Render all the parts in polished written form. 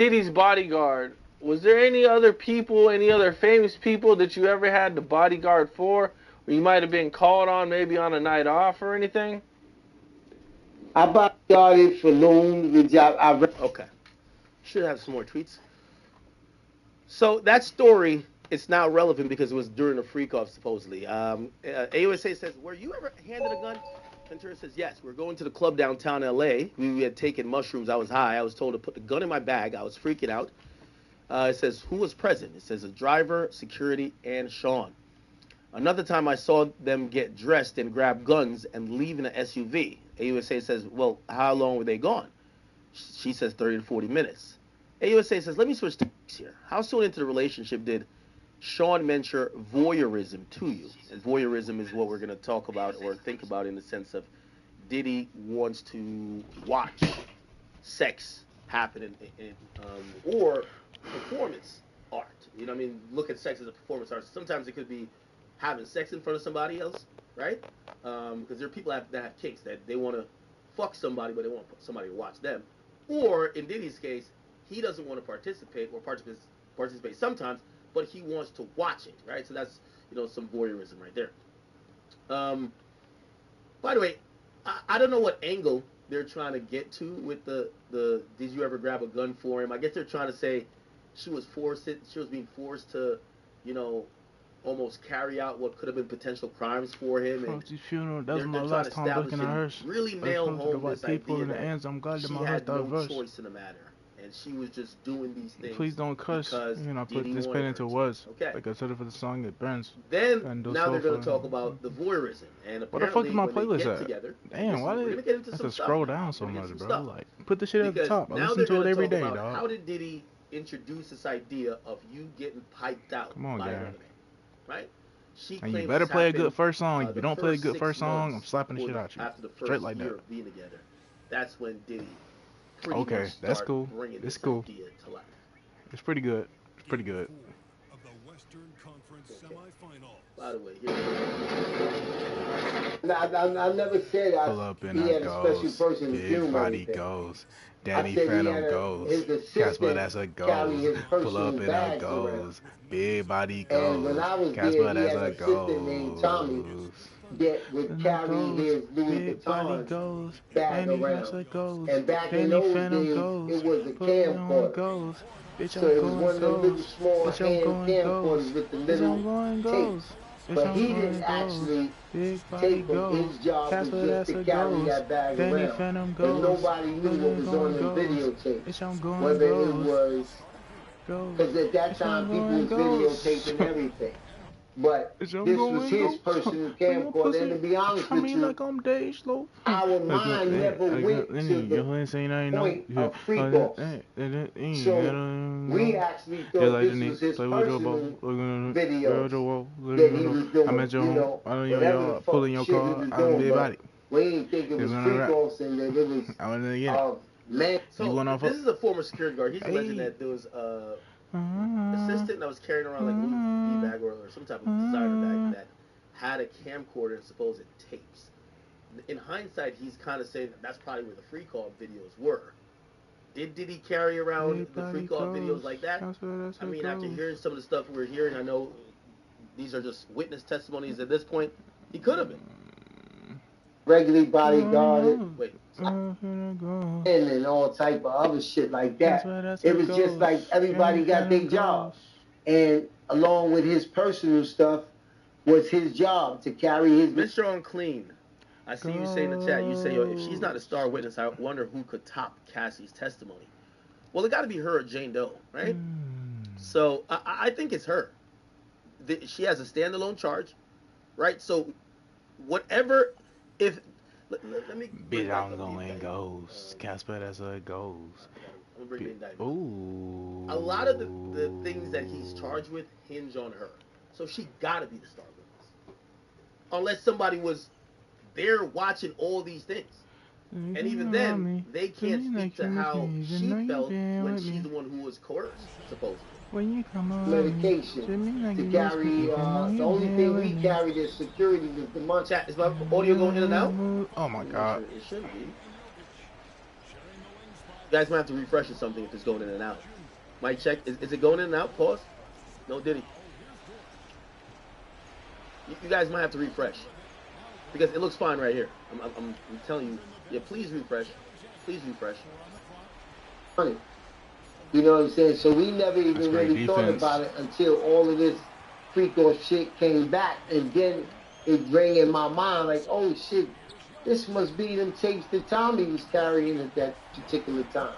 Diddy's bodyguard, was there any other people, any other famous people that you ever had the bodyguard for? Or you might have been called on maybe on a night off or anything? I bodyguarded for loans, which I Okay. Should have some more tweets. So that story, it's now relevant because it was during a freak off supposedly. AUSA says, "Were you ever handed a gun?" Ventura says, "Yes. We're going to the club downtown LA. We had taken mushrooms. I was high. I was told to put the gun in my bag. I was freaking out." It says, "Who was present?" It says, "A driver, security, and Sean." Another time I saw them get dressed and grab guns and leave in an SUV. AUSA says, "Well, how long were they gone?" She says 30 to 40 minutes. AUSA says, "Let me switch topics here. How soon into the relationship did Sean mention voyeurism to you?" And voyeurism is what we're going to talk about or think about in the sense of Diddy wants to watch sex happen or performance art. You know what I mean? Look at sex as a performance art. Sometimes it could be having sex in front of somebody else, right? Because there are people that have kinks that they want to fuck somebody, but they want somebody to watch them. Or in Diddy's case, he doesn't want to participate or participate sometimes, but he wants to watch it, right? So that's some voyeurism right there. Um, by the way, I don't know what angle they're trying to get to with the did you ever grab a gun for him? I guess they're trying to say she was being forced to, you know, almost carry out what could have been potential crimes for him. And Fauci's funeral, that was they're my trying to last time establish looking at her. and really I nail come to the home white this people idea in the that ends. I'm glad that she my heart's had no diverse. choice in the matter, and she was just doing these Please things don't cuss. because You know, put Diddy this pen wanted her into to. words. Okay. Like I said it for the song, it burns. Then And now they're going to talk about the voyeurism, and What the fuck is apparently my when they playlist get at? together, Damn, why we're did going to get into I have some to stuff scroll now. down We're so going to get much, into some bro? stuff Like, put the shit at the because top. I now listen they're to going it to every talk day, about dog. how did Diddy introduce this idea of you getting piped out Come on, by Gary. another man, right? She And you claims better this play a good happened first song. If you the don't play a first good six first song, I'm months slapping the or shit out you. after the Straight first like year that. of being together. That's when Diddy pretty much Okay, that's start cool. bringing It's this cool. idea to life. It's pretty good. It's pretty good. Okay. By the way, here we go. I never said Pull up in he a had a special ghost. person to Big film body everything. goes. I Danny said he Phantom had goes. his Casper, assistant that's a carry goes. his Pull personal up in a bags around. goes. Big body And when goes. I was there, Casper, he that's had a an assistant named Tommy goes. that would Then it carry goes. his Louis Big body Vuitton goes. bag Danny around. Phantom goes. And back in Danny those Phantom days, goes. it was a Put it on camcorder. goes. Bitch, So I'm it was going one of them little goes. small Bitch, I'm hand going camcorders goes. with the Bitch, I'm little going tapes. goes. Bitch, But I'm he didn't going goes. actually Big body tape them. goes. His job was Casper, just that's to a carry goes. that bag Danny around. Phantom And goes. nobody knew Put what it was on on them goes. videotapes. Bitch, I'm going Whether it goes. was, Goes. because at that Bitch, I'm time people going was goes. videotaping everything. But Bitch, I'm this was going his goes. personal When your camcorder. And to pussy be honest try with me you, like I'm day slow. our mind never went to the You ain't saying I know. point of freak offs. So we actually Just thought like this the was his play with your bubble, personal videos that he was I'm doing. at your You home, know, I'm in your whatever the yard, fuck pulling your shit he car, was I'm doing. big But body. we didn't think it It's was gonna freak rap. offs and that it was I'm gonna get it. man. You So going off this up? is a former security guard. He's alleging Hey. that there was a assistant that was carrying around like a Louis V bag or some type of designer bag that had a camcorder and supposed tapes. In hindsight, he's kind of saying that's probably where the free call videos were. Did he carry around Big the free body call videos goes. like that? That's I how it mean, after goes. hearing some of the stuff we're hearing, I know these are just witness testimonies at this point. He could have been. Regularly bodyguarded Wait, and all type of other shit like That's that. where that's It it was just goes. like Danny everybody got Phantom their goes. job. And along with his personal stuff was his job to carry his Mr. Unclean. I see you say in the chat. You say, "Yo, if she's not a Goes. star witness, I wonder who could top Cassie's testimony." Well, it got to be her or Jane Doe, right? So I think it's her. She has a standalone charge, right? So whatever, if let me bring Bitch, back I'm up the going indictment. goes. Casper, that's how it goes. I'm gonna bring the indictment. Ooh. A lot of the things that he's charged with hinge on her, so she got to be the star witness, unless somebody was there watching all these things. And even then, they can't speak to how she felt when she's the one who was coerced, supposedly. When you come around me, medication treat me like to you miss me, carry. even though The you only here thing with we me. carried as security was the munch. Chat, is my audio going in and out? Oh my god. It shouldn't be. You guys might have to refresh or something if it's going in and out. Mic check. Is it going in and out? Pause. No, did he? You guys might have to refresh because it looks fine right here. I'm telling you. Yeah, please refresh. Please refresh. Funny. You know what I'm saying? So we never That's even great really thought defense. about it until all of this freak off shit came back, and then it rang in my mind like, oh shit, this must be them tapes that Tommy was carrying at that particular time.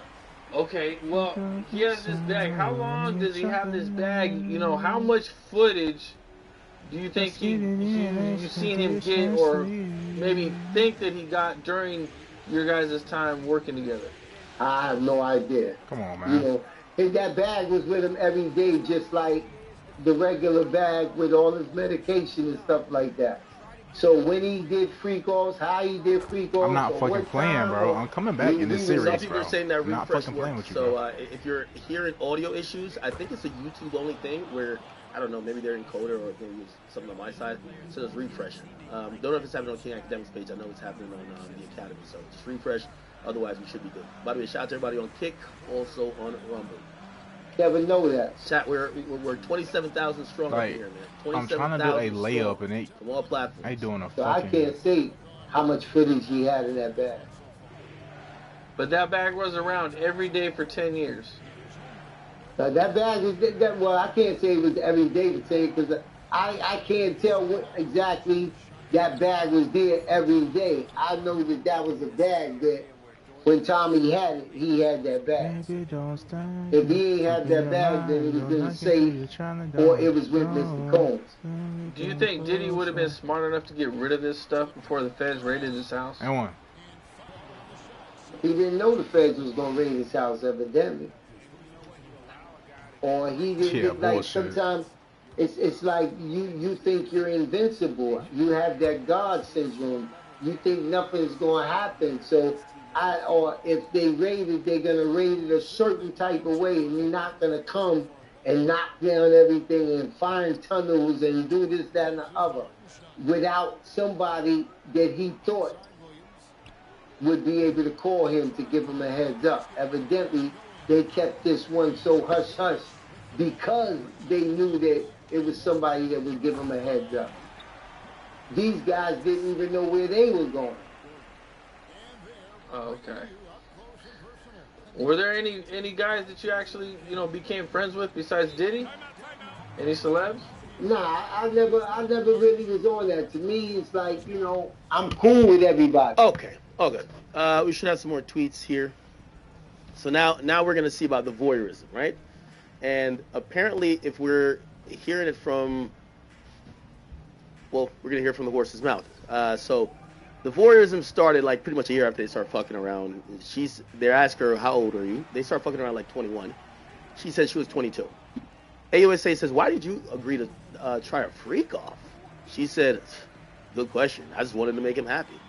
Okay, well, he has this bag. How long does he have this bag? You know, how much footage do you think you seen him get, or maybe think that he got during your guys' time working together? I have no idea. Come on, You man. know, that bag was with him every day, just like the regular bag with all his medication and stuff like that. So when he did freak offs, how he did freak offs, I'm not or fucking what playing, time, bro. or I'm coming back in this we- series, Some people bro. are saying that I'm not refresh fucking playing works. with you, So bro. if you're hearing audio issues, I think it's a YouTube only thing where I don't know, maybe they're encoder or maybe it's something on my side. So just refresh. Don't know if it's happening on King Academics page. I know it's happening on the Academy. So just refresh. Otherwise, we should be good. By the way, shout out to everybody on Kick, also on Rumble. never know that. Chat, we're 27,000 strong up Like, here, man. I'm trying to do a 27,000 layup strong and it from all platforms. ain't doing a So I fucking. can't say how much footage he had in that bag. But that bag was around every day for 10 years. Now that bag is well, I can't say it was every day to say it because I can't tell what exactly that bag was there every day. I know that was a bag that when Tommy had it, he had that bag. Baby, don't stay. If he ain't had that bag, then it was in the safe or it was with Mr. Combs. Do you think Diddy would have been smart enough to get rid of this stuff before the feds raided his house? And one. He didn't know the feds was gonna raid his house, evidently. Or he didn't Yeah, like bullshit. sometimes it's like you think you're invincible. You have that God syndrome. You think nothing's gonna happen. So or if they raid it, they're gonna raid it a certain type of way, and you're not gonna come and knock down everything and find tunnels and do this, that, and the other without somebody that he thought would be able to call him to give him a heads up. Evidently, they kept this one so hush-hush because they knew that it was somebody that would give them a heads up. These guys didn't even know where they were going. Oh, okay. Were there any guys that you actually, became friends with besides Diddy? Any celebs? Nah, I never really was on that. To me, it's like, I'm cool with everybody. Okay. We should have some more tweets here. So now we're gonna see about the voyeurism, right? And apparently, if we're hearing it from, we're gonna hear it from the horse's mouth. So the voyeurism started like pretty much a year after they started fucking around. They asked her, "How old are you?" They started fucking around like 21. She said she was 22. AUSA says, "Why did you agree to try a freak off?" She said, "Good question. I just wanted to make him happy."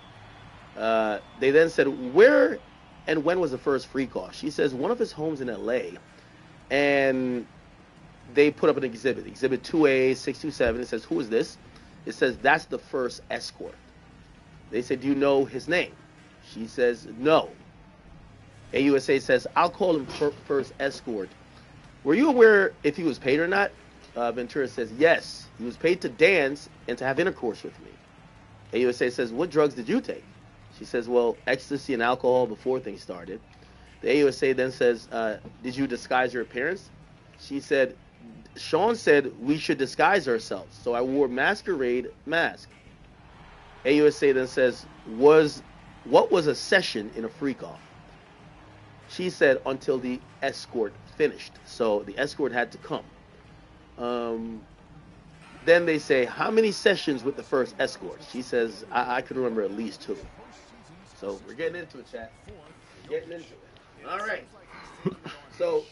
They then said, "Where and when was the first freak off?" She says, "One of his homes in LA." And they put up an exhibit, Exhibit 2A 627. It says, "Who is this?" It says, "That's the first escort." They said, "Do you know his name?" She says, "No." AUSA says, "I'll call him first escort. Were you aware if he was paid or not?" Ventura says, "Yes, he was paid to dance and to have intercourse with me." AUSA says, "What drugs did you take?" She says, "Well, ecstasy and alcohol before things started." The AUSA then says, "Did you disguise your appearance?" She said, "Sean said we should disguise ourselves, so I wore masquerade mask." AUSA then says, "What was a session in a freak-off?" She said, "Until the escort finished." So the escort had to come. Then they say, "How many sessions with the first escort?" She says, I could remember at least 2. So we're getting into it, chat. We're getting into it. All right. So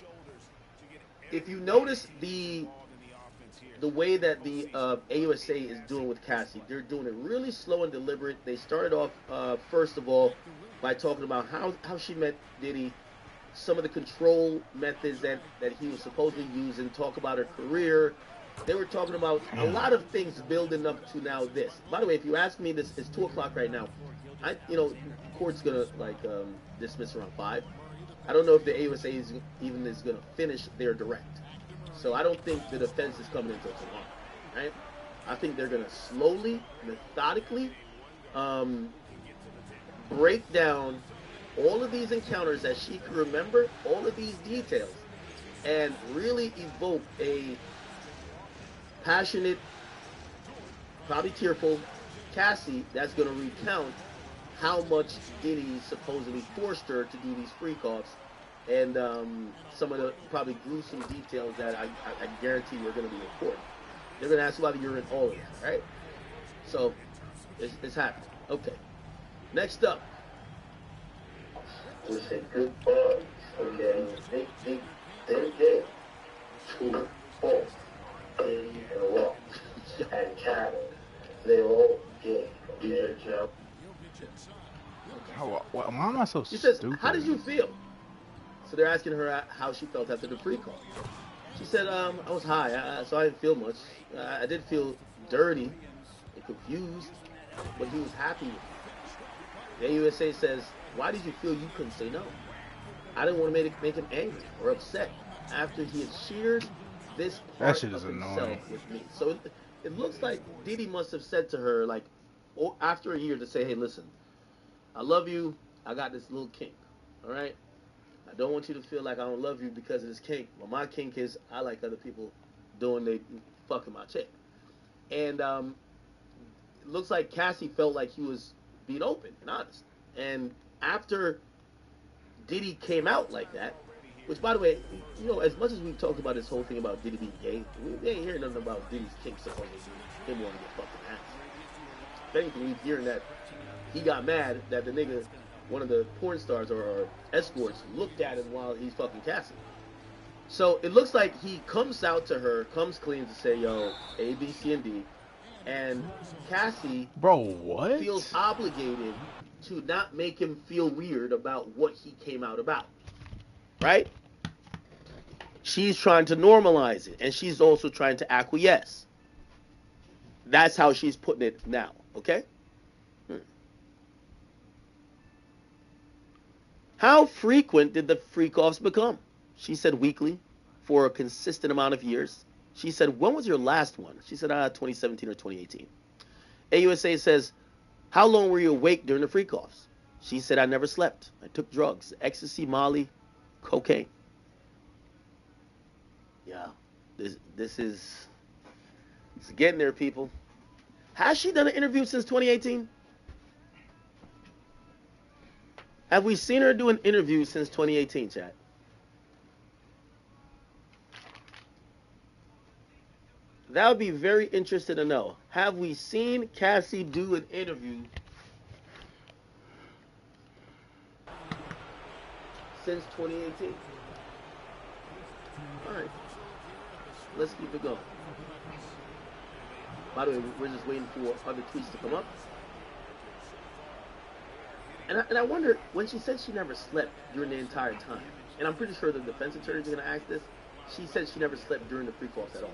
if you notice the way that the AUSA is doing with Cassie, they're doing it really slow and deliberate. They started off, first of all, by talking about how she met Diddy, some of the control methods that he was supposedly using, talk about her career. They were talking about a lot of things building up to now this. By the way, if you ask me, this it's 2 o'clock right now. Court's gonna dismiss around 5. I don't know if the AUSA is going to finish their direct. So I don't think the defense is coming until tomorrow, right? I think they're going to slowly, methodically break down all of these encounters that she can remember, all of these details, and really evoke a passionate, probably tearful Cassie that's going to recount how much Diddy supposedly forced her to do these freak-offs, and some of the probably gruesome details that I guarantee are going to be important. They're going to ask whether you're in all of that, right? So, it's happening. Okay. Next up. We say good boys, okay? They did 2, 4, 80 and walk and cattle. They all gay. These are Joe. Why am I so She says, stupid? how did you feel? So they're asking her how she felt after the pre-call. She said, I was high, so I didn't feel much. I did feel dirty and confused, but he was happy with me. The AUSA says, why did you feel you couldn't say no? I didn't want to make him angry or upset after he had shared this part shit of is himself annoying. with me. So it looks like Diddy must have said to her, like, after a year, to say, hey, listen, I love you. I got this little kink, all right? I don't want you to feel like I don't love you because of this kink. Well, my kink is I like other people fucking my chick. And it looks like Cassie felt like he was being open and honest. And after Diddy came out like that, which, by the way, you know, as much as we talked about this whole thing about Diddy being gay, we ain't hearing nothing about Diddy's kink supposedly him wanting to get fucking ass. If anything, we're hearing that he got mad that the nigga, one of the porn stars or escorts, looked at him while he's fucking Cassie. So it looks like he comes out to her, comes clean to say, yo, A, B, C, and D. And Cassie Bro, what? feels obligated to not make him feel weird about what he came out about. Right? She's trying to normalize it, and she's also trying to acquiesce. That's how she's putting it now, okay? How frequent did the freak-offs become? She said weekly, for a consistent amount of years. She said, when was your last one? She said, 2017 or 2018. AUSA says, how long were you awake during the freak-offs? She said, I never slept. I took drugs, ecstasy, Molly, cocaine. Yeah, this is it's getting there, people. Has she done an interview since 2018? Have we seen her do an interview since 2018, chat? That would be very interesting to know. Have we seen Cassie do an interview since 2018? All right. Let's keep it going. By the way, we're just waiting for other tweets to come up. And I wonder, when she said she never slept during the entire time, and I'm pretty sure the defense attorneys are going to ask this, she said she never slept during the freak-offs at all.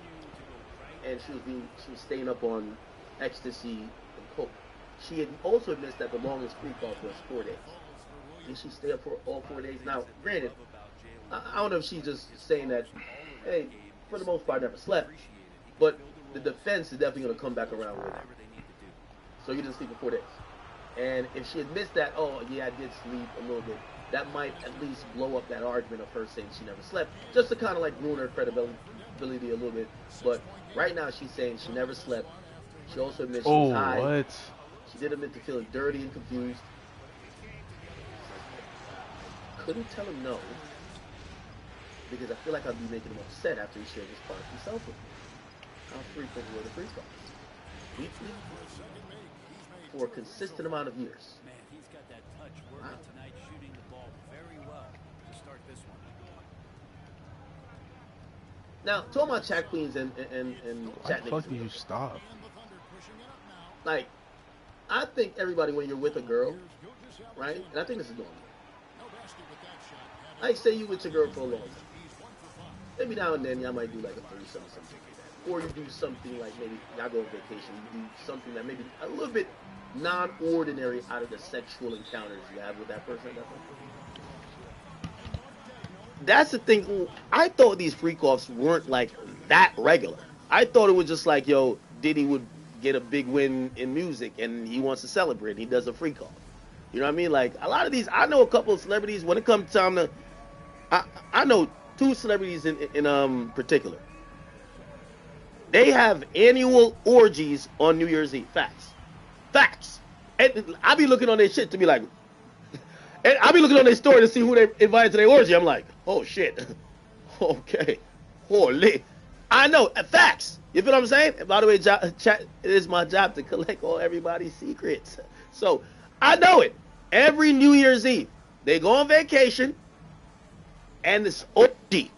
And she was staying up on ecstasy and coke. She had also admits that the longest freak-off was 4 days. Did she stay up for all 4 days? Now, granted, I don't know if she's just saying that, hey, for the most part, I never slept. But the defense is definitely going to come back around with it. So you didn't sleep for 4 days. And if she admits that, oh, yeah, I did sleep a little bit, that might at least blow up that argument of her saying she never slept, just to kind of like ruin her credibility a little bit. But right now she's saying she never slept. She also admits she was high. What? She did admit to feeling dirty and confused. Couldn't tell him no, because I feel like I'd be making him upset after he shared this part himself with me. How frequent were the freak-offs? Weekly? For a consistent amount of years. Man, he's got that touch working tonight, shooting the ball very well to start this one. Now, to all my chat queens and Why chat the fuck niggas, did you stop? like, I think everybody, when you're with a girl, right? And I think this is normal. Like, say you with your girl for a long time. Maybe now and then y'all might do like a threesome or something like that. Or you do something like maybe y'all go on vacation, you do something that maybe a little bit non-ordinary out of the sexual encounters you have with that person at that point. that's the thing. I thought these freak-offs weren't like that regular. I thought it was just like, yo, Diddy would get a big win in music and he wants to celebrate. He does a freak-off. You know what I mean? Like a lot of these, I know a couple of celebrities. When it comes time to, I know two celebrities in particular. They have annual orgies on New Year's Eve. Facts. And I be looking on their shit to be like, and I be looking on their story to see who they invited to their orgy. I'm like, oh shit, okay, holy. I know facts. You feel what I'm saying? And by the way, chat, it is my job to collect all everybody's secrets. So I know it. Every New Year's Eve, they go on vacation, and this orgy,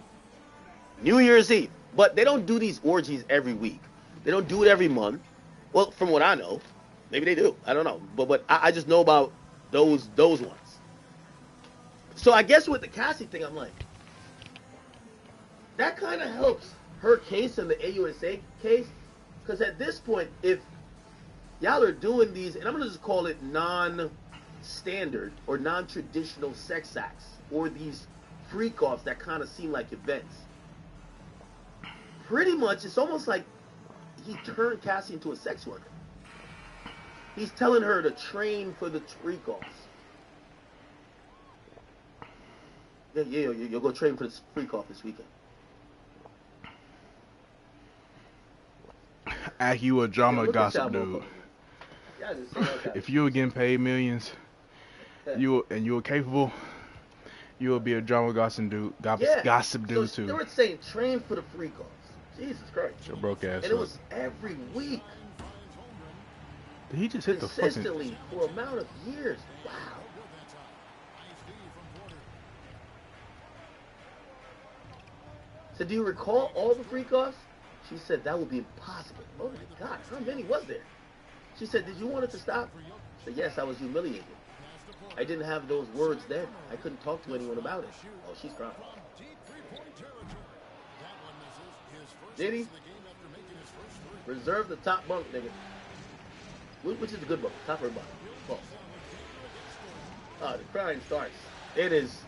New Year's Eve. But they don't do these orgies every week. They don't do it every month. Well, from what I know, maybe they do. I don't know. But I just know about those ones. So I guess with the Cassie thing, I'm like, that kind of helps her case and the AUSA case. Because at this point, if y'all are doing these, and I'm going to just call it non-standard or non-traditional sex acts, or these freak-offs that kind of seem like events, pretty much, it's almost like he turned Cassie into a sex worker. He's telling her to train for the freak-offs. Yeah, you'll go train for the freak-off this weekend. Act you a drama gossip dude. If you were getting paid millions, you were capable, you would be a drama gossip dude. Gossip dude so too. They were saying train for the freak-offs. Jesus Christ. Your broke ass. And it was every week. Did he just hit the fucking... Consistently for an amount of years. Wow. So do you recall all the freak-offs? She said that would be impossible. Oh my God, how many was there? She said, did you want it to stop? I said, yes, I was humiliated. I didn't have those words then. I couldn't talk to anyone about it. Oh, she's crying. Diddy, reserve the top bunk, nigga. Which is the good bunk? Top or bottom? False. Oh, the crying starts. It is.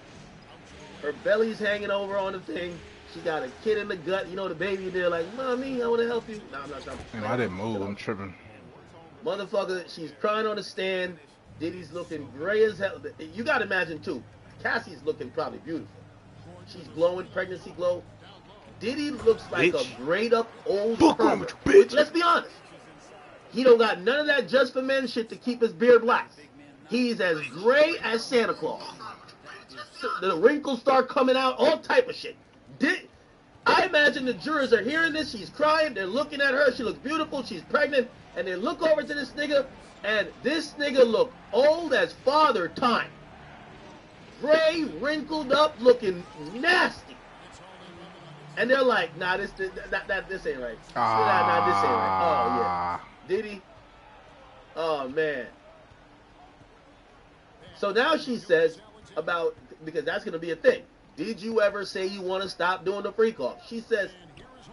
Her belly's hanging over on the thing. She got a kid in the gut. You know the baby there like, mommy, I want to help you. No, I'm not trying to. Damn, I didn't move. I'm tripping. Motherfucker, she's crying on the stand. Diddy's looking gray as hell. You got to imagine, too. Cassie's looking probably beautiful. She's glowing, pregnancy glow. Diddy looks like a grayed up old pervert. Let's be honest. He don't got none of that just for men shit to keep his beard black. He's as gray as Santa Claus. The wrinkles start coming out, all type of shit. I imagine the jurors are hearing this. She's crying. They're looking at her. She looks beautiful. She's pregnant. And they look over to this nigga, and this nigga look old as father time. Gray, wrinkled up, looking nasty. And they're like, nah, this ain't right. Nah, this ain't right. Oh, yeah. Diddy? Oh, man. So now she says about, because that's going to be a thing. Did you ever say you want to stop doing the freak off? She says,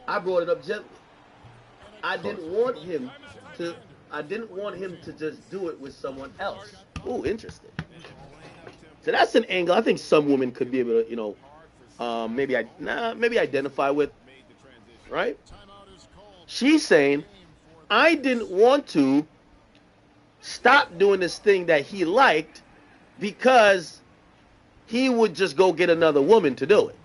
I brought it up gently. I didn't want him to just do it with someone else. Ooh, interesting. So that's an angle I think some women could be able to, maybe identify with, right? She's saying, I didn't want to stop doing this thing that he liked because he would just go get another woman to do it.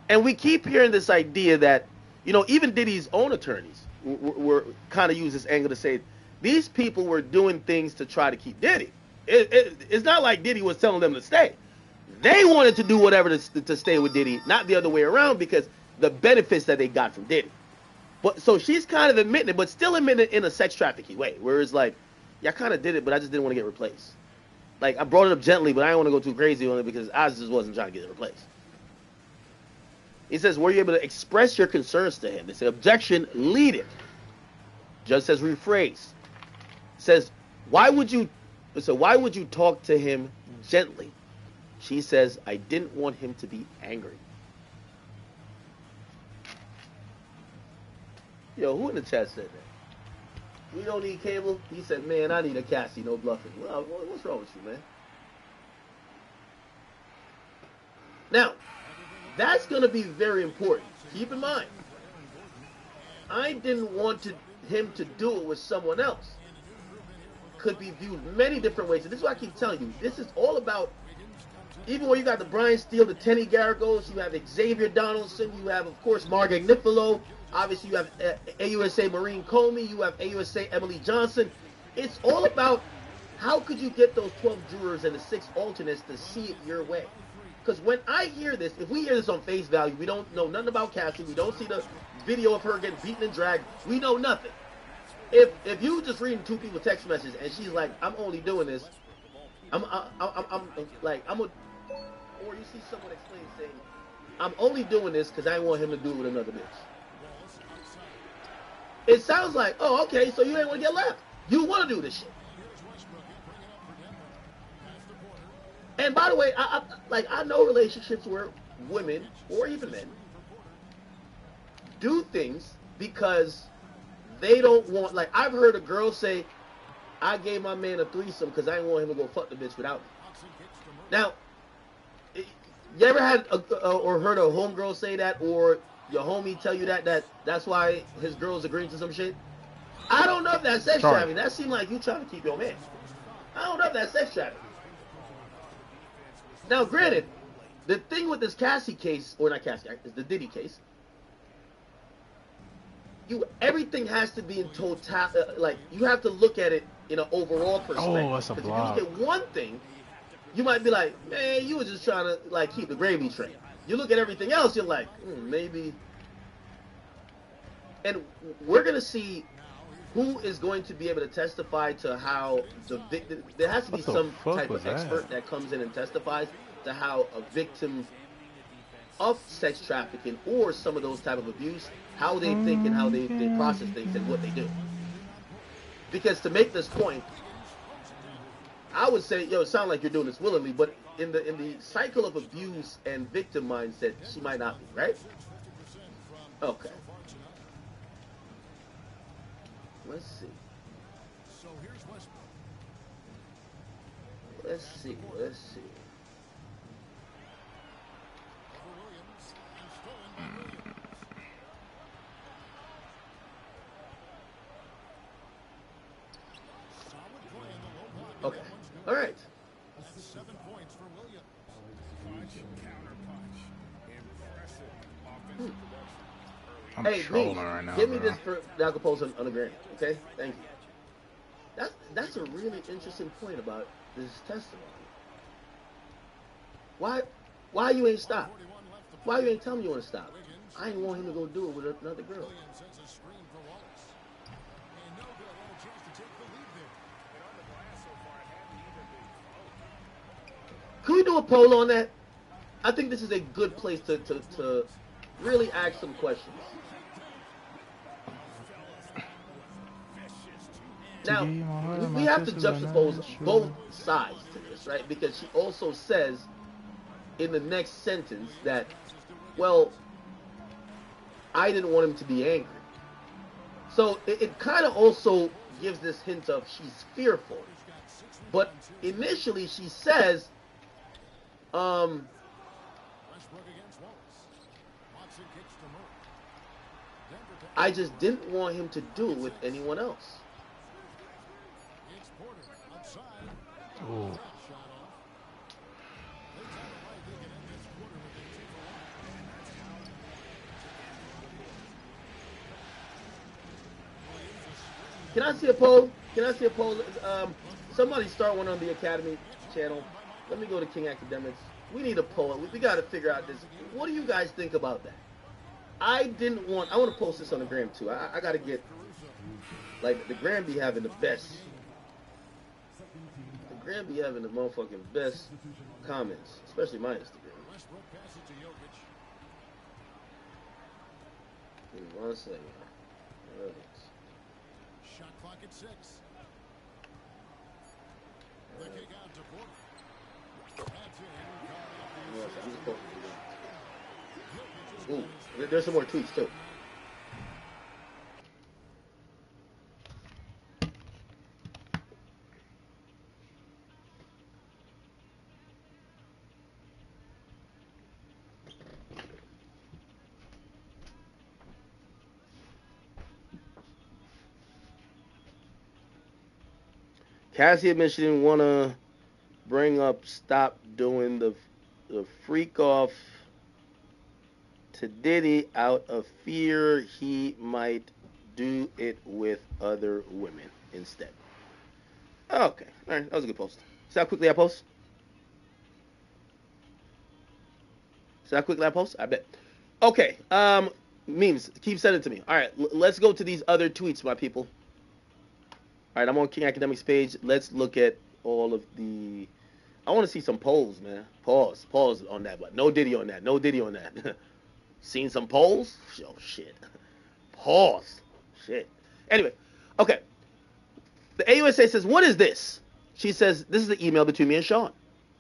And we keep hearing this idea that, even Diddy's own attorneys were kind of use this angle to say these people were doing things to try to keep Diddy. It's not like Diddy was telling them to stay. They wanted to do whatever to stay with Diddy, not the other way around, because the benefits that they got from Diddy. But so she's kind of admitting it, but still admitting it in a sex trafficking way, where it's like, yeah, I kind of did it, but I just didn't want to get replaced. Like, I brought it up gently, but I didn't want to go too crazy on it because I just wasn't trying to get it replaced. He says, were you able to express your concerns to him? They say, objection, lead it. Judge says, rephrase. Says, why would you talk to him gently? She says, I didn't want him to be angry. Yo, who in the chat said that? We don't need cable? He said, man, I need a Cassie, no bluffing. Well, what's wrong with you, man? Now, that's going to be very important. Keep in mind, I didn't want him to do it with someone else. Could be viewed many different ways. And this is what I keep telling you. This is all about, even when you got the Brian Steele, the Tenny Garagos, you have Xavier Donaldson, you have, of course, Mark Agnifilo, obviously you have AUSA Maureen Comey, you have AUSA Emily Johnson. It's all about how could you get those 12 jurors and the 6 alternates to see it your way. Because when I hear this, if we hear this on face value, we don't know nothing about Cassie, we don't see the video of her getting beaten and dragged, we know nothing. If you just reading 2 people's text messages and she's like, I'm only doing this, I'm like, or you see someone explain saying, I'm only doing this because I want him to do it with another bitch. It sounds like, oh, okay, so you ain't want to get left. You want to do this shit. And by the way, I know relationships where women or even men do things because they don't want, like, I've heard a girl say, I gave my man a threesome because I didn't want him to go fuck the bitch without me. Now, you ever had or heard a homegirl say that, or your homie tell you that's why his girl's agreeing to some shit? I don't know if that's sex trafficking. That seemed like you trying to keep your man. I don't know if that's sex trafficking. Now, granted, the thing with this Cassie case, or not Cassie, is the Diddy case. Everything has to be in total. Like, you have to look at it in an overall perspective. Oh, that's a block. If you look at one thing, you might be like, man, you were just trying to like keep the gravy train. You look at everything else, you're like, maybe. And we're gonna see who is going to be able to testify to how the victim. There has to be some type of expert that comes in and testifies to how a victim of sex trafficking or some of those type of abuse, how they think and how they process things and what they do. Because to make this point, I would say, it sounds like you're doing this willingly, but in the cycle of abuse and victim mindset, she might not be, right? Okay. Let's see. Okay. All right. I'm trolling right now. Give me this for that I can post on the gram. Okay, thank you. That's a really interesting point about this testimony. Why you ain't stop? Why you ain't tell me you want to stop? I ain't want him to go do it with another girl. Can we do a poll on that? I think this is a good place to really ask some questions. Now, we have to juxtapose both sides to this, right? Because she also says in the next sentence that, well, I didn't want him to be angry. So it kind of also gives this hint of she's fearful. But initially she says, I just didn't want him to do it with anyone else. Ooh. Can I see a poll? Somebody start one on the Academy channel. Let me go to King Academics. We need a poll. We got to figure out this. What do you guys think about that? I want to post this on the gram too. I got to get, like, the gram be having the best. The gram be having the motherfucking best comments, especially my Instagram. Give me 1 second. All right. Shot clock at 6. The kick out to Porter. Ooh, there's some more tweets too. Cassie admits she didn't want to bring up stop doing the freak off to Diddy out of fear he might do it with other women instead. Okay, all right, that was a good post. See how quickly I post? See how quickly I post? I bet. Okay, memes, keep sending it to me. All right, let's go to these other tweets, my people. All right, I'm on King Academics page. Let's look at all of the... I want to see some polls, man. Pause on that, but no Diddy on that. No Diddy on that. Seen some polls? Oh, shit. Pause. Shit. Anyway, okay. The AUSA says, what is this? She says, this is the email between me and Sean.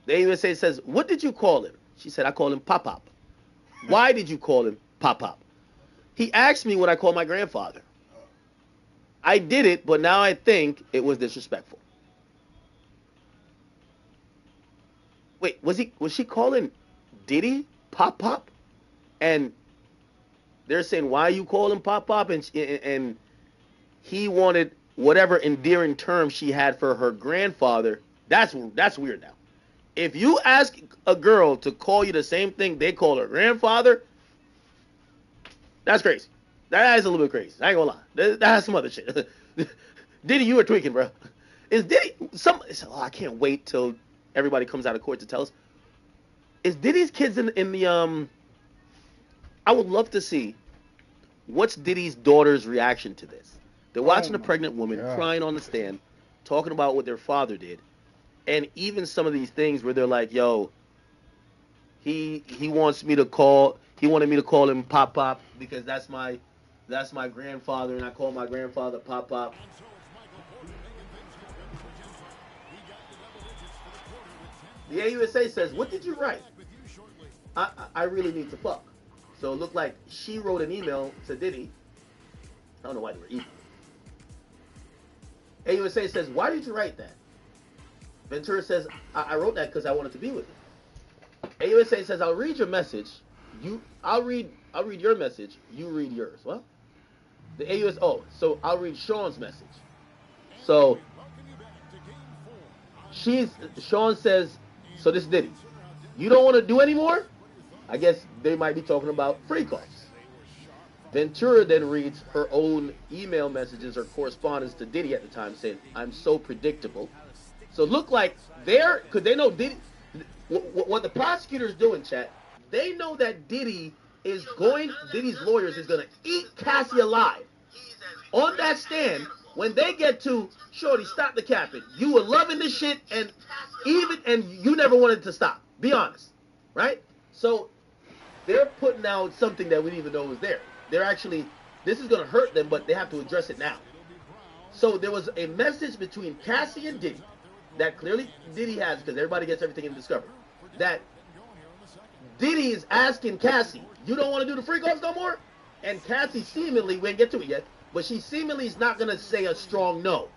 The AUSA says, what did you call him? She said, I call him Pop-Pop. Why did you call him Pop-Pop? He asked me what I call my grandfather. I did it, but now I think it was disrespectful. Wait, was she calling Diddy Pop-Pop? And they're saying, why you call him Pop-Pop? And he wanted whatever endearing term she had for her grandfather. That's weird now. If you ask a girl to call you the same thing they call her grandfather, that's crazy. That is a little bit crazy. I ain't gonna lie. That has some other shit. Diddy, you were tweaking, bro. Is Diddy I can't wait till everybody comes out of court to tell us. Is Diddy's kids in the I would love to see what's Diddy's daughter's reaction to this. They're watching a pregnant woman crying on the stand, talking about what their father did, and even some of these things where they're like, "Yo, he wanted me to call him Pop Pop because that's my grandfather, and I call my grandfather Pop Pop." The AUSA says, "What did you write?" I really need to fuck. So it looked like she wrote an email to Diddy. I don't know why they were evil. AUSA says, "Why did you write that?" Ventura says, I wrote that because I wanted to be with you. AUSA says, "I'll read your message. I'll read your message. You read yours." Well, the so I'll read Sean's message. So Sean says, so this is Diddy. "You don't want to do anymore?" I guess they might be talking about freak offs. Ventura then reads her own email messages or correspondence to Diddy at the time saying, "I'm so predictable." So it looked like because they know Diddy, what the prosecutors doing, chat, they know that Diddy's lawyers is going to eat Cassie alive. On that stand, when they get to, "Shorty, stop the capping. You were loving this shit and you never wanted to stop. Be honest." Right? So they're putting out something that we didn't even know was there. This is going to hurt them, but they have to address it now. So there was a message between Cassie and Diddy that clearly Diddy has, because everybody gets everything in Discovery, that Diddy is asking Cassie, "You don't want to do the freak offs no more?" And Cassie seemingly, we didn't get to it yet, but she seemingly is not going to say a strong no.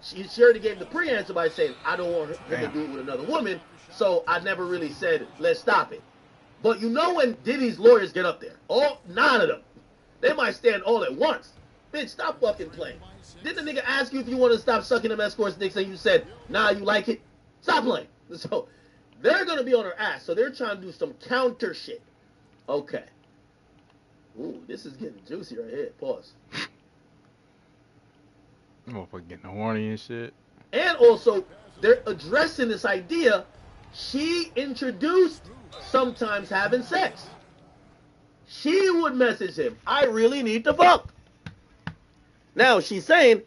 She already gave the pre-answer by saying, "I don't want her to do it with another woman, so I never really said, let's stop it." But you know when Diddy's lawyers get up there, all 9 of them, they might stand all at once. Bitch, stop fucking playing. Didn't the nigga ask you if you want to stop sucking them escorts dicks and you said, "Nah, you like it"? Stop playing. So they're going to be on her ass. So they're trying to do some counter shit. Okay. Ooh, this is getting juicy right here. Pause. Motherfucker getting horny and shit. And also, they're addressing this idea. She introduced sometimes having sex. She would message him, "I really need to fuck." Now she's saying,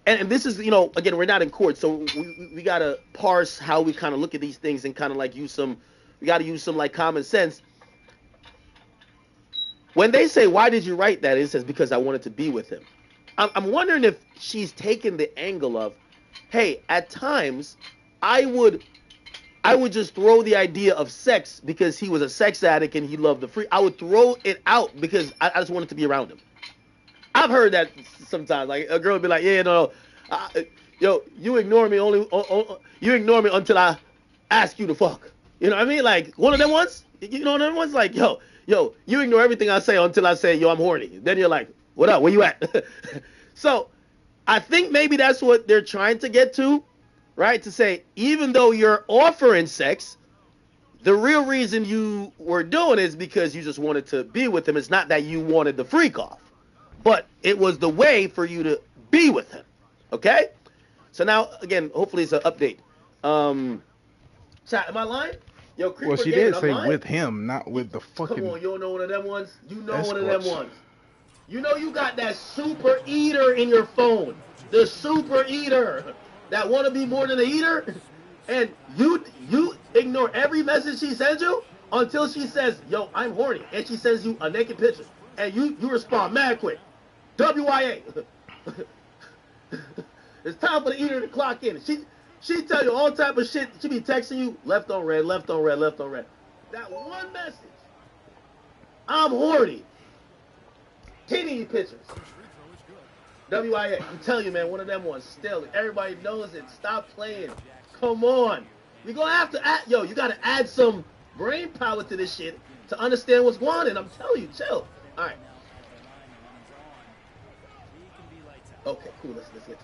and this is, again, we're not in court, so we gotta parse how we kind of look at these things and kind of like we gotta use some like common sense. When they say, "Why did you write that?" It says, "Because I wanted to be with him." I'm wondering if she's taken the angle of, hey, at times I would just throw the idea of sex because he was a sex addict and he loved the free. I would throw it out because I just wanted to be around him. I've heard that sometimes. Like a girl would be like, "Yeah, no, yo, you ignore me you ignore me until I ask you to fuck." You know what I mean? Like one of them ones. You know, one of them ones like, yo, you ignore everything I say until I say, "Yo, I'm horny." Then you're like, "What up? Where you at?" So I think maybe that's what they're trying to get to, right? To say, even though you're offering sex, the real reason you were doing it is because you just wanted to be with him. It's not that you wanted the freak off, but it was the way for you to be with him. Okay? So now, again, hopefully it's an update. Chat, am I lying? Yo, Creeper Well, she Gamer, did I'm say lying? with him, not with the Come fucking. on, you don't know one of them ones? You know one of them escorts. ones. You know you got that super eater in your phone. The super eater. That want to be more than a eater. And you ignore every message she sends you until she says, yo, I'm horny. And she sends you a naked picture. And you respond mad quick. WIA. It's time for the eater to clock in. She tell you all type of shit. She be texting you left on red, left on red, left on red. That one message. I'm horny. Titty pictures. WIA. I'm telling you, man, one of them ones. Still, everybody knows it. Stop playing. Come on. You're going to have to add, you got to add some brain power to this shit to understand what's going on. And I'm telling you, chill. All right. Okay, cool. Let's get to it.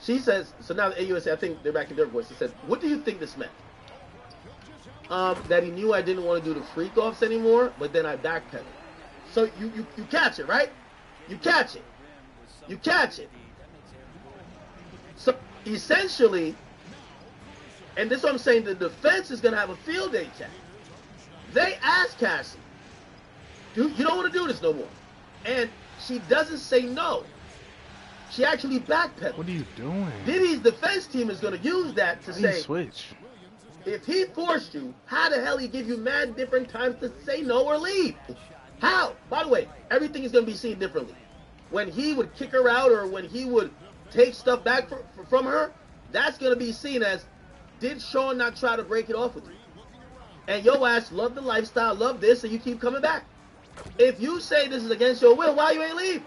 She says, so now the AUSA, I think they're back in their voice. She says, what do you think this meant? That he knew I didn't want to do the freak offs anymore, but then I backpedaled. So you catch it, right? You catch it. You catch it. So essentially, and this is what I'm saying, the defense is going to have a field day check. They asked Cassie, you don't want to do this no more. And she doesn't say no. She actually backpedaled. What are you doing? Diddy's defense team is going to use that to say, switch. if he forced you, how the hell he give you mad different times to say no or leave? How? By the way, everything is going to be seen differently. When he would kick her out or when he would take stuff back from her, that's going to be seen as, did Sean not try to break it off with you? And your ass love the lifestyle, love this, and you keep coming back. If you say this is against your will, why you ain't leave?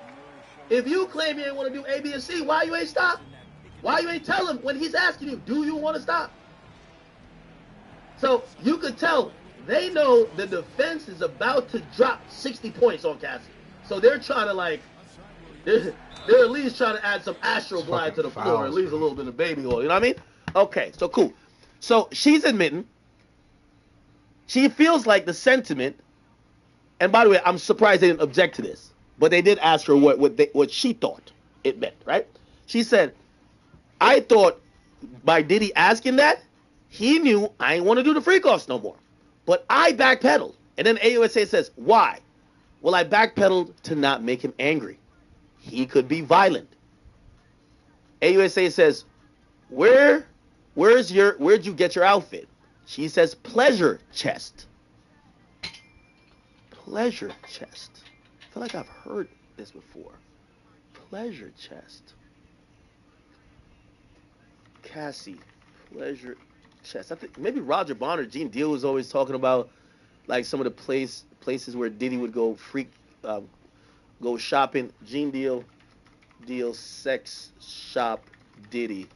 If you claim you ain't want to do A, B, and C, why you ain't stop? Why you ain't tell him when he's asking you, do you want to stop? So you could tell they know the defense is about to drop 60 points on Cassie. So they're trying to they're at least trying to add some astral glide to the floor, at least a little bit of baby oil. You know what I mean? Okay, so cool. So she's admitting she feels like the sentiment, and by the way, I'm surprised they didn't object to this, but they did ask her what she thought it meant, right? She said, I thought by Diddy asking that, he knew I ain't want to do the freak offs no more. But I backpedaled. And then AUSA says, why? Well, I backpedaled to not make him angry. He could be violent. AUSA says, where'd you get your outfit? She says, pleasure chest. Pleasure chest. I feel like I've heard this before. Pleasure chest. Cassie, pleasure chest. I think maybe Roger Bonner, Gene Deal was always talking about like some of the places where Diddy would go go shopping. Gene Deal, sex shop, Diddy.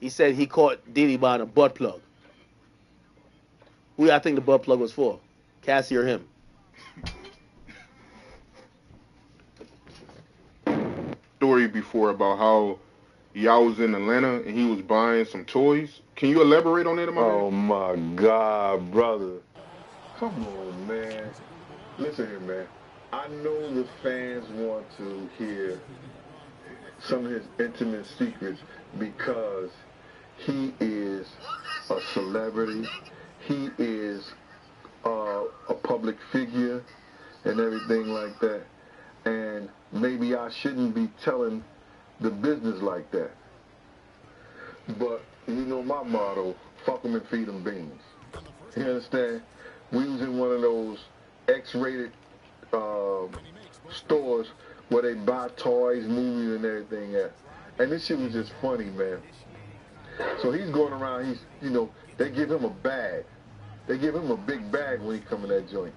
He said he caught Diddy buying a butt plug. Who y'all think the butt plug was for? Cassie or him? Story before about how y'all was in Atlanta and he was buying some toys. Can you elaborate on that, Oh my God, brother. Come on, man. Listen here, man. I know the fans want to hear some of his intimate secrets because he is a celebrity. He is a public figure and everything like that. And maybe I shouldn't be telling the business like that. But you know my motto, fuck them and feed them beans. You understand? We was in one of those X-rated stores where they buy toys, movies, and everything at. And this shit was just funny, man. So he's going around, they give him a bag. They give him a big bag when he come in that joint.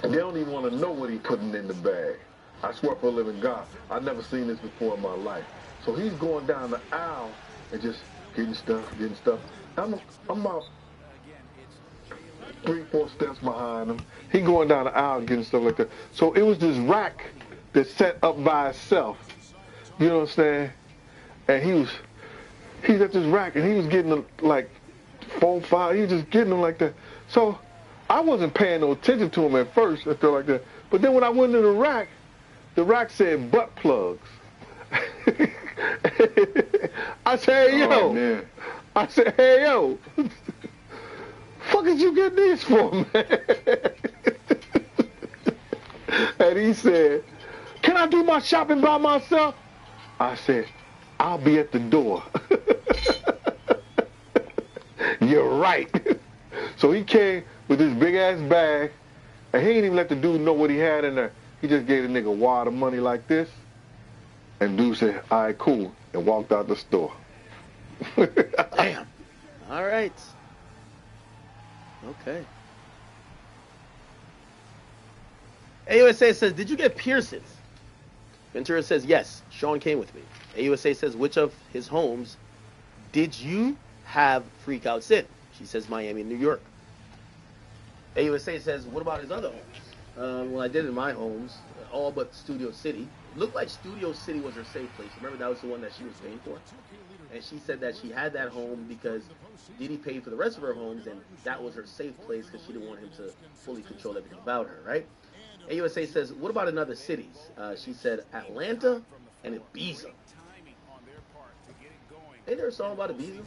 And they don't even want to know what he putting in the bag. I swear for a living God, I've never seen this before in my life. So he's going down the aisle and just getting stuff. I'm about 3, 4 steps behind him. He going down the aisle getting stuff like that. So it was this rack that set up by itself. You know what I'm saying? And he's at this rack and he was getting like 4, 5. He was just getting them like that. So I wasn't paying no attention to him at first. I felt like that. But then when I went into the rack said butt plugs. I said, hey, yo. Man. I said, hey, yo. Fuck did you get these for, man? And he said, can I do my shopping by myself? I said, I'll be at the door. You're right. So he came with this big ass bag, and he didn't even let the dude know what he had in there. He just gave the nigga a wad of money like this, and dude said, all right, cool, and walked out the store. Damn. All right. Okay. AUSA says, did you get piercings? Ventura says, yes, Sean came with me. AUSA says, which of his homes did you have freakouts in? She says, Miami and New York. AUSA says, what about his other homes? Well, I did in my homes, all but Studio City. It looked like Studio City was her safe place. Remember, that was the one that she was paying for? And she said that she had that home because Diddy paid for the rest of her homes, and that was her safe place because she didn't want him to fully control everything about her, right? AUSA says, what about in other cities? She said Atlanta and Ibiza. Ain't there a song about Ibiza?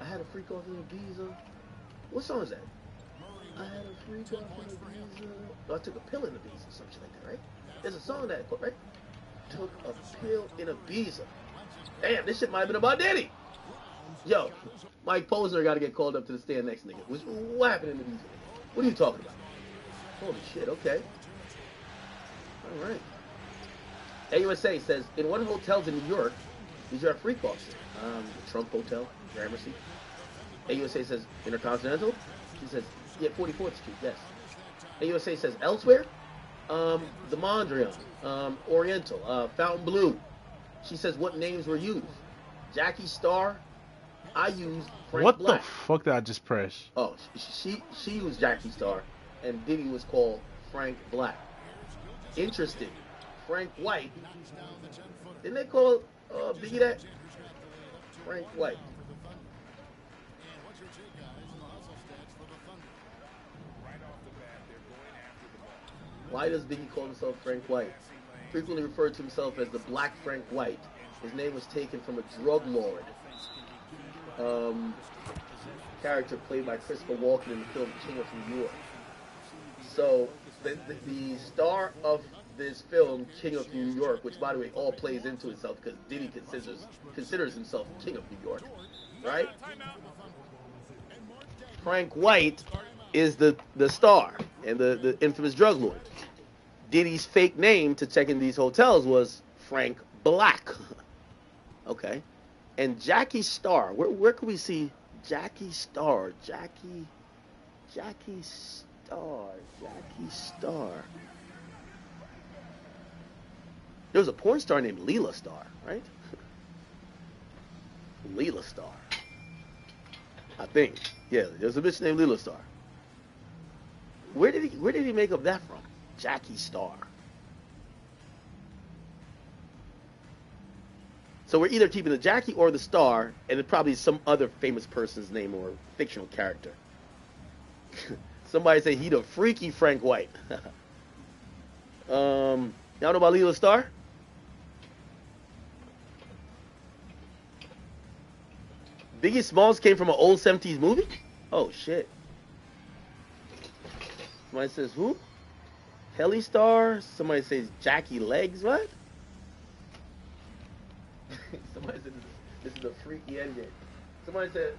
I had a freak off in Ibiza. What song is that? I had a freak off in Ibiza. Oh, I took a pill in Ibiza or something like that, right? There's a song that, right? Took a pill in Ibiza. Damn, this shit might have been about Diddy. Yo, Mike Posner got to get called up to the stand next nigga. What happened in Ibiza? What are you talking about? Holy shit, okay. All right. AUSA says, in what hotels in New York did you have freak offs? The Trump Hotel, Gramercy. AUSA says, Intercontinental? She says, yeah, 44th Street, yes. AUSA says, elsewhere? The Mondrian, Oriental, Fountain Blue. She says, what names were used? Jackie Starr. I used Frank What Black. the fuck did I just press? Oh, she used Jackie Starr, and Diddy was called Frank Black. Interesting. Frank White. Didn't they call Biggie that? Frank White. Why does Biggie call himself Frank White? Frequently referred to himself as the Black Frank White. His name was taken from a drug lord character played by Christopher Walken in the film King of New York. So the star of this film, King of New York, which by the way all plays into itself because Diddy considers himself King of New York, right? Frank White is the star and the infamous drug lord. Diddy's fake name to check in these hotels was Frank Black. Okay. And Jackie Starr, where can we see Jackie Starr? Jackie Starr. There was a porn star named Leela Starr, right? Leela Starr. I think. Yeah, there's a bitch named Leela Starr. Where did he make up that from? Jackie Starr. So we're either keeping the Jackie or the Star, and it probably some other famous person's name or fictional character. Somebody say he the freaky Frank White. Y'all know about Leela Starr? Biggie Smalls came from an old 70s movie? Oh shit. Somebody says who? Kelly Star? Somebody says Jackie Legs, what? Somebody said this is a freaky ending. Somebody said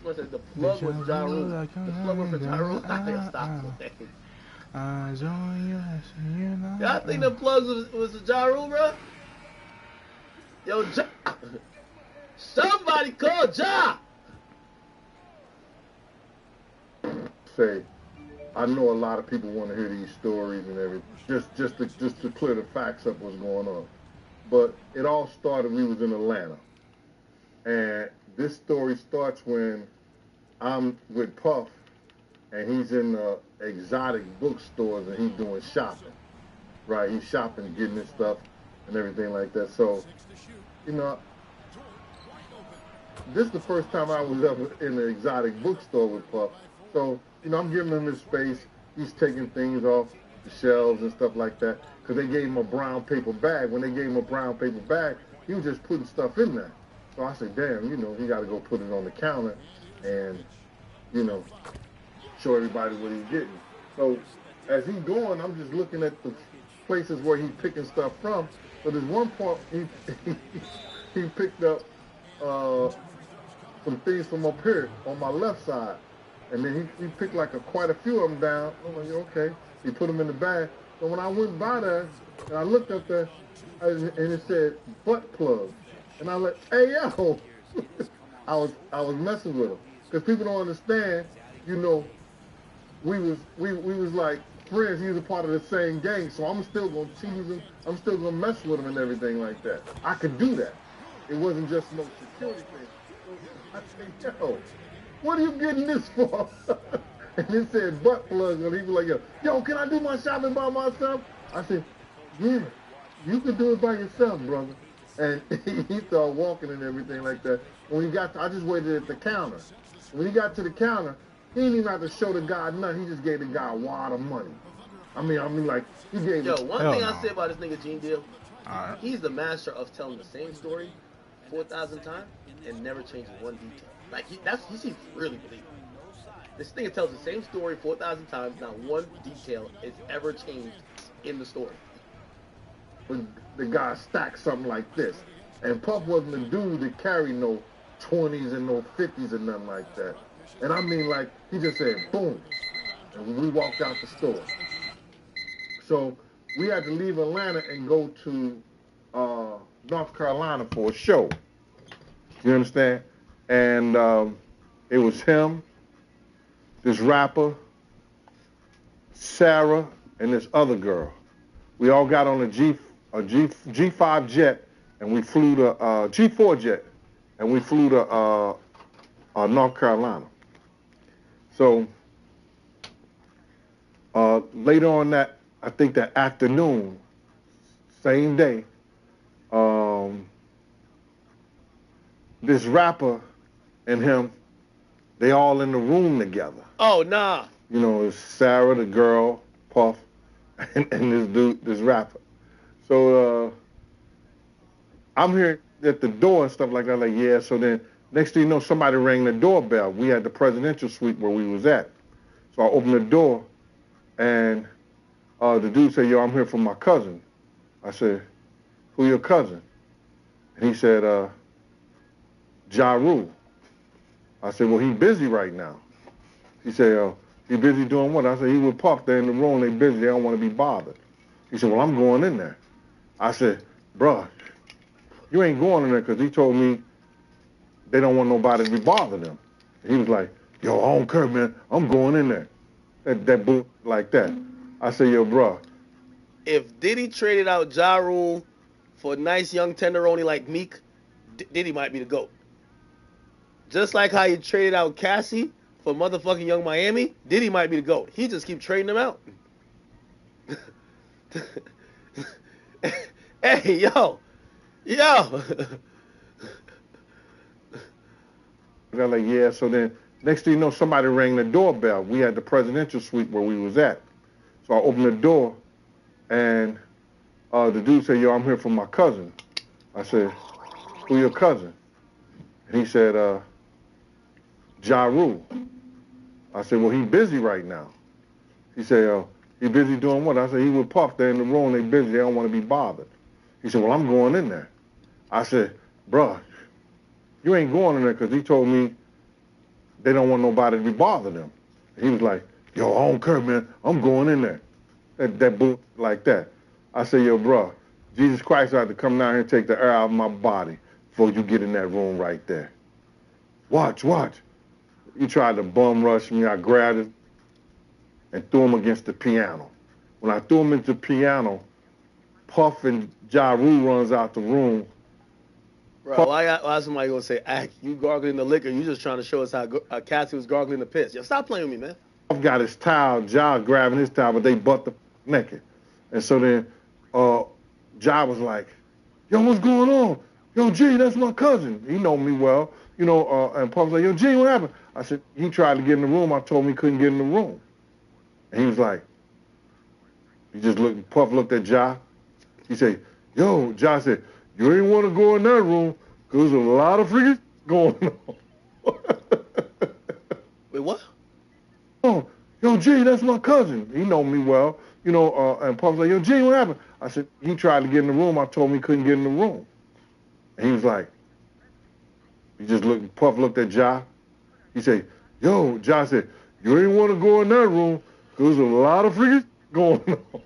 the plug was Ja Rule. The plug was for Ja Rule. Stop playing. Y'all think the plugs was Ja Rule, bro? Yo, Ja. Somebody call Ja. Say, I know a lot of people want to hear these stories and everything. Just to clear the facts up what's going on. But it all started, we was in Atlanta. And this story starts when I'm with Puff, and he's in exotic bookstores, and he's doing shopping. Right, he's shopping, getting his stuff, and everything like that. So, you know, this is the first time I was ever in an exotic bookstore with Puff. So, you know, I'm giving him his space. He's taking things off the shelves and stuff like that. Because they gave him a brown paper bag. When they gave him a brown paper bag, he was just putting stuff in there. So I said, damn, you know, he got to go put it on the counter and, you know, show everybody what he's getting. So as he's going, I'm just looking at the places where he's picking stuff from. So there's one point he picked up some things from up here on my left side. And then he picked like quite a few of them down. I'm like, okay. He put them in the bag. So when I went by there, and I looked up there, and it said butt plug. And I was like, hey, yo. I was messing with him. Because people don't understand, you know, we was like friends. He was a part of the same gang. So I'm still going to tease him. I'm still going to mess with him and everything like that. I could do that. It wasn't just no security thing. I said, yo, what are you getting this for? And it said butt plug, and he was like, yo, can I do my shopping by myself? I said, yeah, you can do it by yourself, brother. And he started walking and everything like that. When he got I just waited at the counter. When he got to the counter, he didn't even have to show the guy nothing. He just gave the guy a wad of money. I mean, like, he gave Yo, one thing no. I say about this nigga Gene Deal, Alright. he's the master of telling the same story 4,000 times and never changing one detail. Like, he seems really believable. This nigga tells the same story 4,000 times, not one detail is ever changed in the story. When the guy stacked something like this. And Puff wasn't a dude that carried no 20s and no 50s and nothing like that. And I mean, like, he just said, boom. And we walked out the store. So we had to leave Atlanta and go to North Carolina for a show. You understand? And it was him, this rapper, Sarah, and this other girl. We all got on a G5 jet, and we flew to G4 jet, and we flew to North Carolina. So later on that, I think that afternoon, same day, this rapper and him, they all in the room together. Oh, nah. You know, it's Sarah, the girl, Puff, and this dude, this rapper. So I'm here at the door and stuff like that. Like, yeah. So then next thing you know, somebody rang the doorbell. We had the presidential suite where we was at. So I opened the door, and the dude said, yo, I'm here for my cousin. I said, who your cousin? And he said, Ja Rule. I said, well, he busy right now. He said, he busy doing what? I said, he with Puff. They're in the room. They busy. They don't want to be bothered. He said, well, I'm going in there. I said, bruh, you ain't going in there because he told me they don't want nobody to be bothering them. He was like, yo, I don't care, man. I'm going in there. That boot like that. I said, yo, bruh. If Diddy traded out Ja Rule for a nice young tenderoni like Meek, Diddy might be the GOAT. Just like how you traded out Cassie for motherfucking Young Miami, Diddy might be the GOAT. He just keep trading them out. Hey, yo. They're like, yeah. So then next thing you know, somebody rang the doorbell. We had the presidential suite where we was at. So I opened the door, and the dude said, yo, I'm here for my cousin. I said, who your cousin? And he said, Ja Rule. I said, well, he busy right now. He said, he busy doing what? I said, he with Puff. They're in the room. They busy. They don't want to be bothered. He said, well, I'm going in there. I said, bruh, you ain't going in there because he told me they don't want nobody to be bothering them. And he was like, yo, I don't care, man. I'm going in there. That boot like that. I said, yo, bruh, Jesus Christ had to come down here and take the air out of my body before you get in that room right there. Watch. He tried to bum rush me. I grabbed him and threw him against the piano. When I threw him into the piano, Puff and Ja Rule runs out the room, Bro, why somebody gonna say, "Act, you gargling the liquor"? You just trying to show us how Cassie was gargling the piss. Yo, stop playing with me, man. Puff got his towel, Ja grabbing his towel, but they butt the naked. And so then Ja was like, yo, what's going on? Yo, G, that's my cousin. He know me well. And Puff was like, yo, G, what happened? I said, he tried to get in the room. I told him he couldn't get in the room. And he was like, Puff looked at Ja. He said, yo, Ja said, you ain't want to go in that room because there's a lot of freaking going on. Wait, what? Oh, yo, G, that's my cousin. He know me well. And Puff was like, yo, G, what happened? I said, he tried to get in the room. I told him he couldn't get in the room. And he was like, Puff looked at Ja. He said, yo, Ja said, you ain't want to go in that room because there's a lot of freaking going on.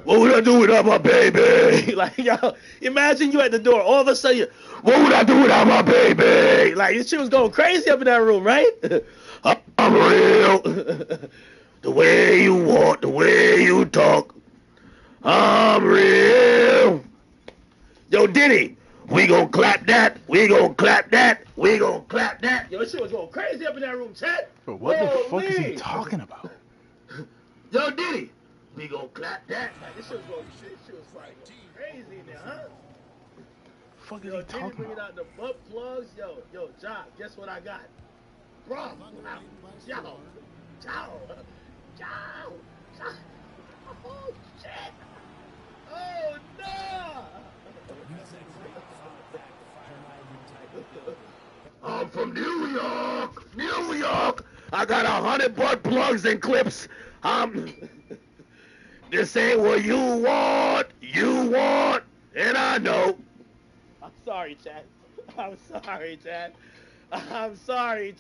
What would I do without my baby? Like, yo, imagine you at the door. All of a sudden, what would I do without my baby? Like, this shit was going crazy up in that room, right? I'm real. The way you walk, the way you talk. I'm real. Yo, Diddy, we gonna clap that. We gonna clap that. We gonna clap that. Yo, this shit was going crazy up in that room, Chad. But what the fuck is he talking about? Yo, Diddy, we gonna clap that. Like, this shit was fucking crazy in there, huh? Fuck is Yo, he Diddy talking bringing about? out the butt plugs. Yo, John, guess what I got? Bro, yo. Oh, shit. Oh, no. I'm from New York. New York. I got 100 butt plugs and clips. This ain't what you want. And I know. I'm sorry, Chad. I'm sorry, Chad. I'm sorry.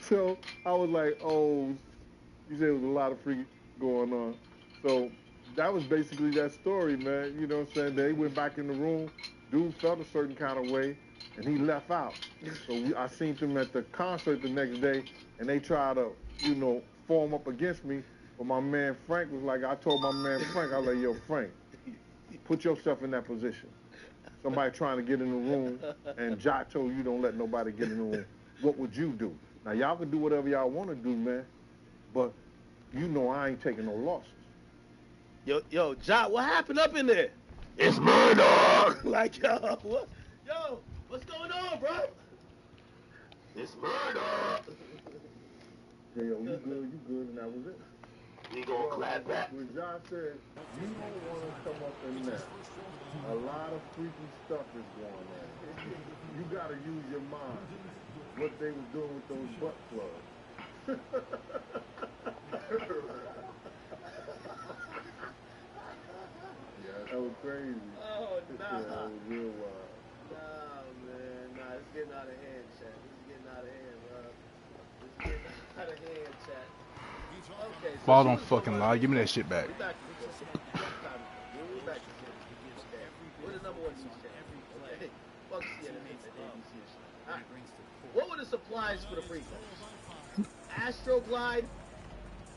So I was like, oh, you said there was a lot of freaking going on. So that was basically that story, man. You know what I'm saying? They went back in the room. Dude felt a certain kind of way, and he left out. So I seen them at the concert the next day, and they tried to, form up against me. But my man Frank was like, I told my man Frank, I was like, yo, Frank, put yourself in that position. Somebody trying to get in the room, and Ja told you don't let nobody get in the room. What would you do? Now, y'all can do whatever y'all want to do, man, but I ain't taking no losses. Yo, Ja, what happened up in there? It's murder. Like, what's going on, bro? It's murder. Hey, yo, you good, and that was it. We gonna clap back. When Ja said, you don't want to come up in there, a lot of freaky stuff is going on. You got to use your mind. What they were doing with those butt plugs. Yeah, that was crazy. Oh, nah. Yeah, that was real wild. Nah, man. Nah, it's getting out of hand, Chad. This is getting out of hand, bro. This is getting out of hand, Chad. Okay, so Fall don't fucking lie. Give me that shit back. We back to this. We back to this. Okay. We're the number one news channel. Okay. Fuck CNN and ABC. All right. What were the supplies for the free throws? Astroglide,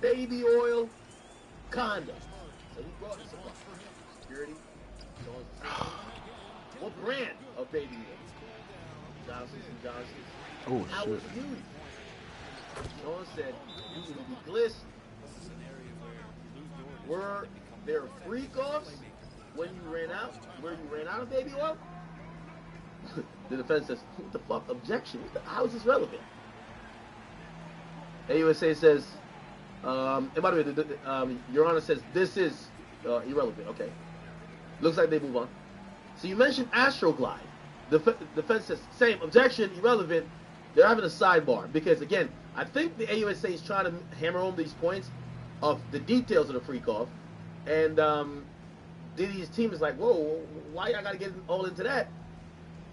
baby oil, condoms. So he brought the supplies. Security. What brand of baby oil? Johnson's. Oh, How shit. was it used? Sean said using the gliss. Were there freak-offs when you ran out? Where you ran out of baby oil? The defense says, what the fuck? Objection. How is this relevant? AUSA says, and by the way, Your Honor says this is irrelevant. Okay. Looks like they move on. So you mentioned Astroglide. The defense says, same, objection, irrelevant. They're having a sidebar because, again, I think the AUSA is trying to hammer home these points of the details of the freak-off. And Diddy's team is like, whoa, why y'all got to get all into that?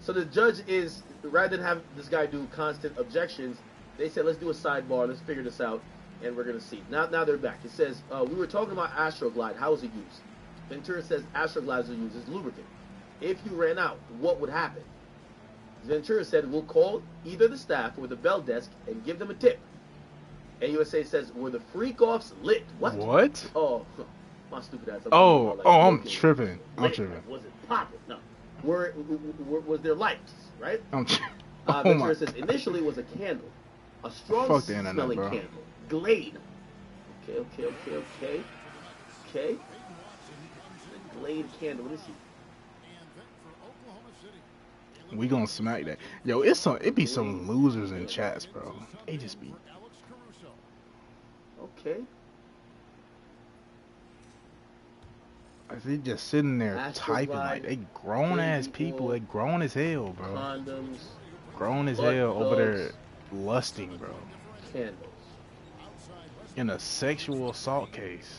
So the judge is, rather than have this guy do constant objections, they said, let's do a sidebar, let's figure this out, and we're going to see. Now they're back. It says, we were talking about Astroglide. How was it used? Ventura says Astroglide is used as lubricant. If you ran out, what would happen? Ventura said, we'll call either the staff or the bell desk and give them a tip. AUSA says, were the freak-offs lit? What? What? Oh, my stupid ass. I'm tripping. Was it popping? No. Was there lights, right? Oh Ventura my. says, initially it was a candle. A strong Fuck the internet, smelling bro. candle. Glade. Okay. The Glade candle. What is he? We gonna smack that. Yo, it be some losers in chats, bro. They just be. Okay. Like, they just sitting there typing like they grown ass people. They grown as hell, bro. Condoms. Grown as hell over there lusting, bro. Candles. In a sexual assault case.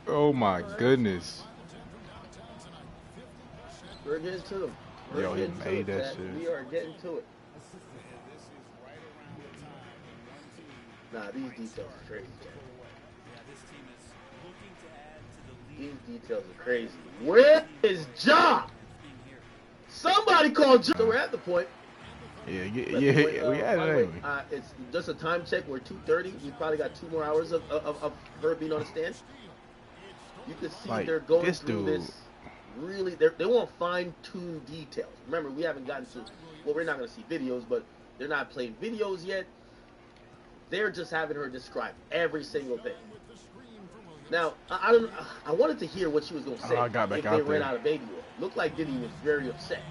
Oh my goodness. We're getting to them. Yo, he made that shit. We are getting to it. Nah, these details are crazy, Jack. These details are crazy. Where is Ja? Somebody call Ja. So we're at the point. Yeah, we By had the it, way, ain't we? it's just a time check. We're 2:30. We probably got 2 more hours of her being on the stand. You can see Like, they're going this through dude. this. Really, they want fine-tuned details. Remember, we haven't gotten to. Well, we're not going to see videos, but they're not playing videos yet. They're just having her describe every single thing. Now, I wanted to hear what she was going to say. I got back if they out ran there. out of baby oil. Looked like Diddy was very upset.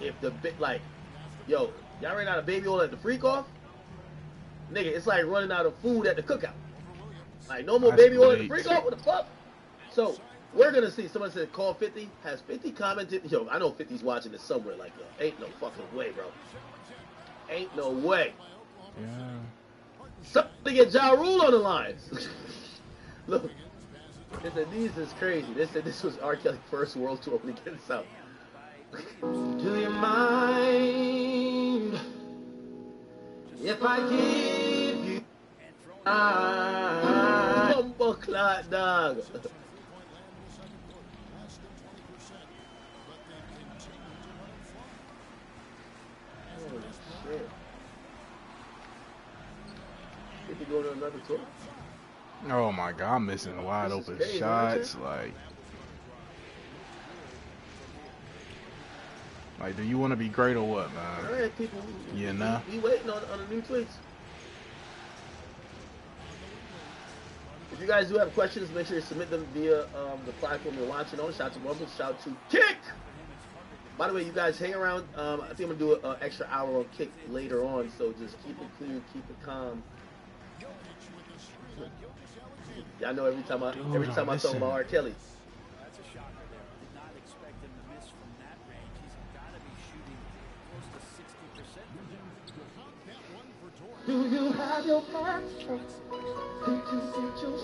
If the bit like, yo, y'all ran out of baby oil at the freak off? Nigga, it's like running out of food at the cookout. Like, no more That's baby oil at the late. freak off? What the fuck? So, we're going to see. Someone said, call 50. Has 50 commented? Yo, I know 50's watching this somewhere. Like, yo, ain't no fucking way, bro. Ain't no way. Yeah. Something get Ja Rule on the lines. Look, they said, these is crazy. They said this was R. Kelly's first world tour when he gets out. Do you mind if I give you bumbo clot dog? Holy shit. Did he go to another tour? Oh my god, I'm missing wide This is open crazy, shots. Like, do you want to be great or what, man? All right, people. You know? We waiting on the new tweets. If you guys do have questions, make sure you submit them via the platform you're watching on. Shout out to Rumble. Shout out to Kick. By the way, you guys hang around. I think I'm going to do an extra hour on Kick later on, so just keep it clear, keep it calm. Yeah, I know every time I talk about R. Kelly. That's a shocker. Did not expect him to miss from that range. He's got to be shooting close to 60%. Do you have your passport?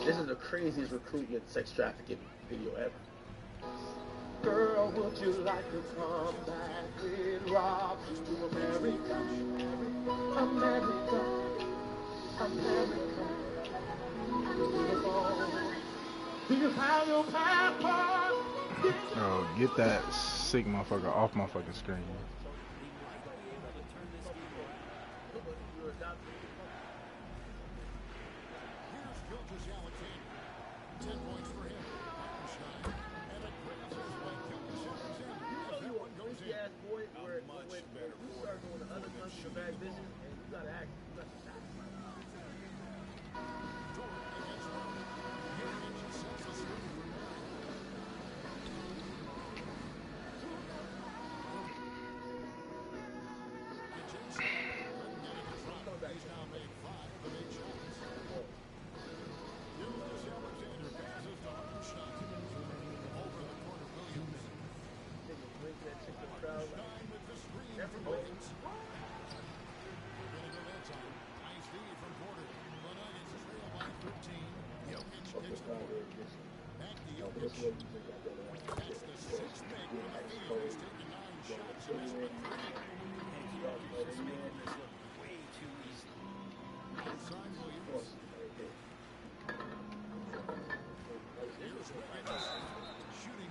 This is the craziest recruitment sex trafficking video ever. Girl, would you like to come back with Rob to America? America. Do you have your passport? Oh, get that sick motherfucker off my fucking screen.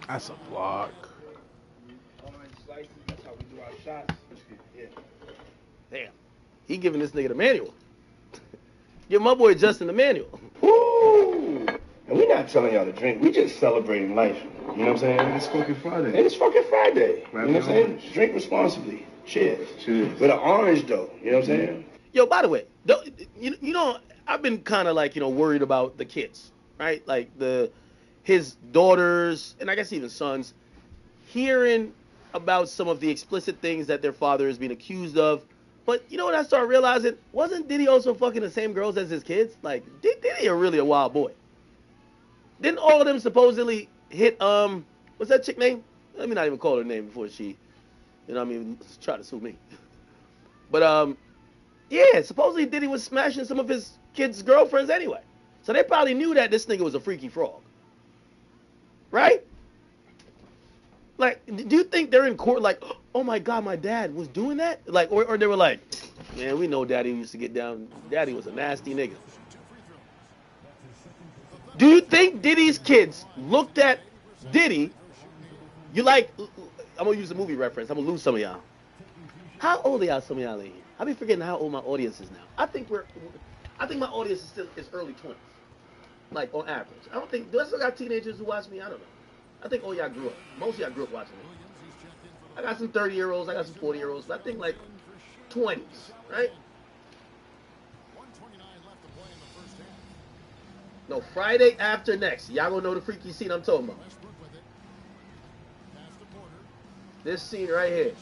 That's a block. Orange slices, that's how we do our shots. Yeah. Damn. He giving this nigga the manual. Give my boy Justin the manual. Woo! And we're not telling y'all to drink. We just celebrating life. You know what I'm saying? It's fucking Friday. And it's fucking Friday. Grab you know what I'm your saying? Drink responsibly. Cheers. Cheers. With an orange, though. You know what I'm saying? Yo, by the way, you know, I've been kind of like, worried about the kids, right? Like his daughters, and I guess even sons, hearing about some of the explicit things that their father is being accused of. But you know what I started realizing? Wasn't Diddy also fucking the same girls as his kids? Like, Diddy really a wild boy. Didn't all of them supposedly hit, what's that chick name? Let me not even call her name before she, try to sue me. But, yeah, supposedly Diddy was smashing some of his kids' girlfriends anyway. So they probably knew that this nigga was a freaky frog. Right? Like, do you think they're in court like, oh my God, my dad was doing that? Like, or they were like, man, we know Daddy used to get down. Daddy was a nasty nigga. Do you think Diddy's kids looked at Diddy? I'm gonna use a movie reference. I'm gonna lose some of y'all. How old are y'all? Some of y'all in here? I be forgetting how old my audience is now. I think my audience is early 20s, like on average. I don't think. Do I still got teenagers who watch me? I don't know. I think all y'all grew up. Most of y'all grew up watching me. I got some 30-year-olds. I got some 40-year-olds. But I think like 20s, right? No, Friday after next. Y'all gonna know the freaky scene I'm talking about. This scene right here.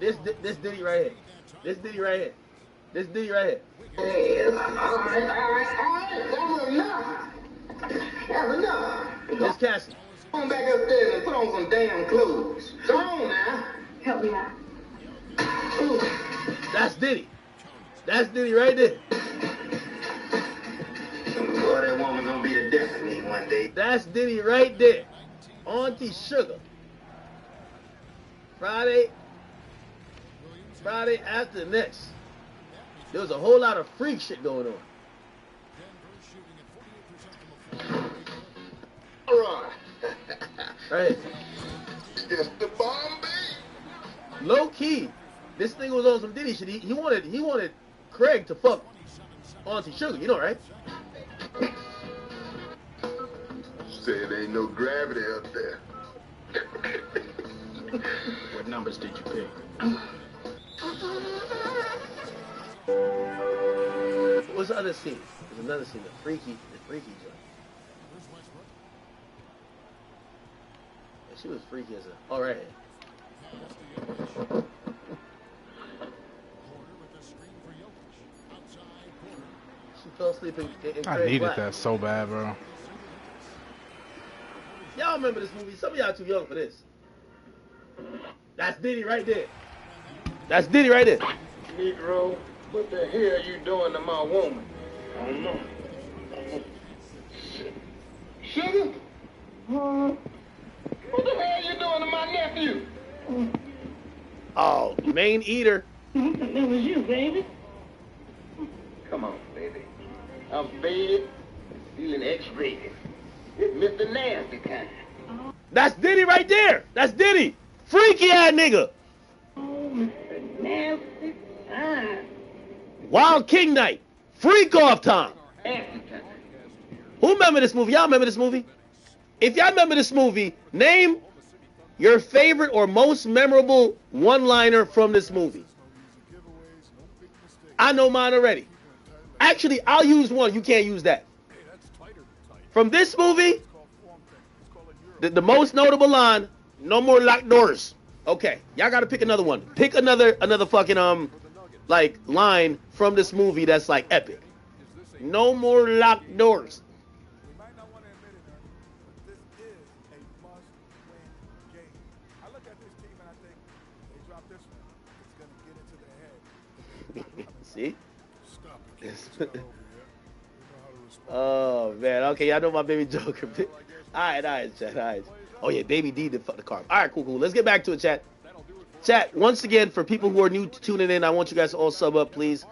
This Diddy right here. This Diddy right here. This Diddy right here. Hey, all right. That was enough. That's enough. This Cassie. Come on back upstairs and put on some damn clothes. Come on now. Help me out. Ooh. That's Diddy. That's Diddy right there. Boy, that woman gonna be a destiny one day. That's Diddy right there. Auntie Sugar. Friday after next. There was a whole lot of freak shit going on. All right. Right. It's the Bombay. Low key, this thing was on some Diddy shit. He wanted Craig to fuck Auntie Sugar, you know, right? Said ain't no gravity up there. What numbers did you pick? What's the other scene? There's another scene, the freaky joint. Yeah, she was freaky as a. All right. She fell asleep in I Craig's needed lap. that so bad, bro. Y'all remember this movie? Some of y'all too young for this. That's Diddy right there. That's Diddy right there. Negro, what the hell are you doing to my woman? I don't know. Sugar? What the hell are you doing to my nephew? Oh, main eater. That was you, baby. Come on, baby. I'm fed, feeling X-rated. Mr. Nasty kind. That's Diddy right there. That's Diddy. Freaky ass nigga. Oh, Mr. Nasty time. Wild King Night. Freak off time. Nasty time. Who remember this movie? Y'all remember this movie? If y'all remember this movie, name your favorite or most memorable one-liner from this movie. I know mine already. Actually, I'll use one. You can't use that. From this movie, the most notable line, no more locked doors. Okay, y'all got to pick another one. Pick another fucking like line from this movie that's like epic. No more locked doors. We might not want to admit it, but this is a must-win game. I look at this team and I think they drop this one, it's going to get into their head. See? Stop it. It's not over yet. We know how to respond. Oh man, okay, y'all know my baby Joker. All right, chat. All right. Oh yeah, baby D did fuck the car. All right, cool. Let's get back to it, chat. Chat, once again, for people who are new to tuning in, I want you guys to all sub up, please.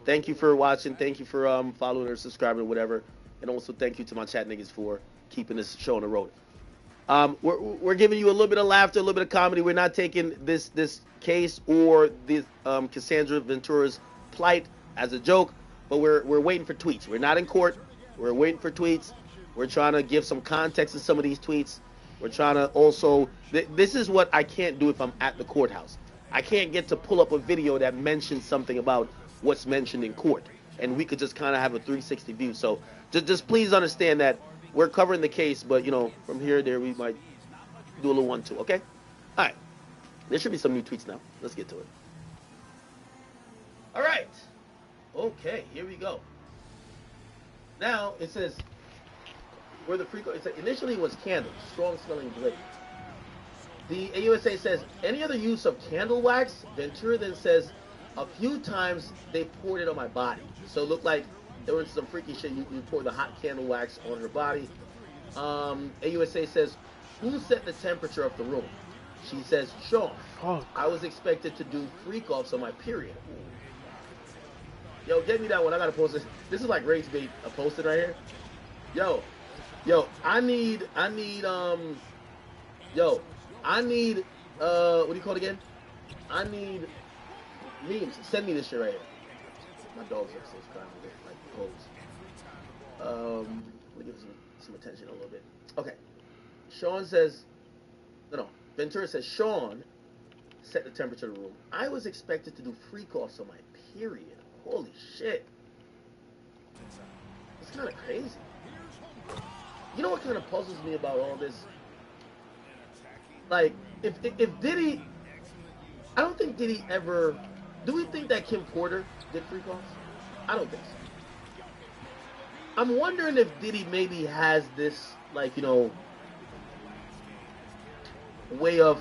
Thank you for watching. Thank you for following or subscribing or whatever. And also thank you to my chat niggas for keeping this show on the road. We're giving you a little bit of laughter, a little bit of comedy. We're not taking this case or the Cassandra Ventura's plight as a joke, but we're waiting for tweets. We're not in court. We're waiting for tweets. We're trying to give some context to some of these tweets. We're trying to also. This is what I can't do if I'm at the courthouse. I can't get to pull up a video that mentions something about what's mentioned in court, and we could just kind of have a 360 view. So just please understand that we're covering the case, but from here to there we might do a little 1-2. Okay. All right. There should be some new tweets now. Let's get to it. All right. Okay, here we go. Now it says where the freak. It said initially it was candles, strong smelling blade. The AUSA says any other use of candle wax. Ventura then says a few times they poured it on my body, so it looked like there was some freaky shit. You poured the hot candle wax on her body. AUSA says who set the temperature of the room? She says Sean. I was expected to do freak offs on my period. Yo, get me that one. I gotta post this. This is like rage bait. I posted right here. Yo, I need, what do you call it again? I need memes. Send me this shit right here. My dog's upstairs crying with like clothes. Let me give some attention a little bit. Okay. Sean says, no. Ventura says, Sean set the temperature of the room. I was expected to do freak offs on my period. Holy shit. It's kind of crazy. You know what kind of puzzles me about all this? Like, if Diddy, I don't think Diddy ever, do we think that Kim Porter did freak offs? I don't think so. I'm wondering if Diddy maybe has this, like, way of,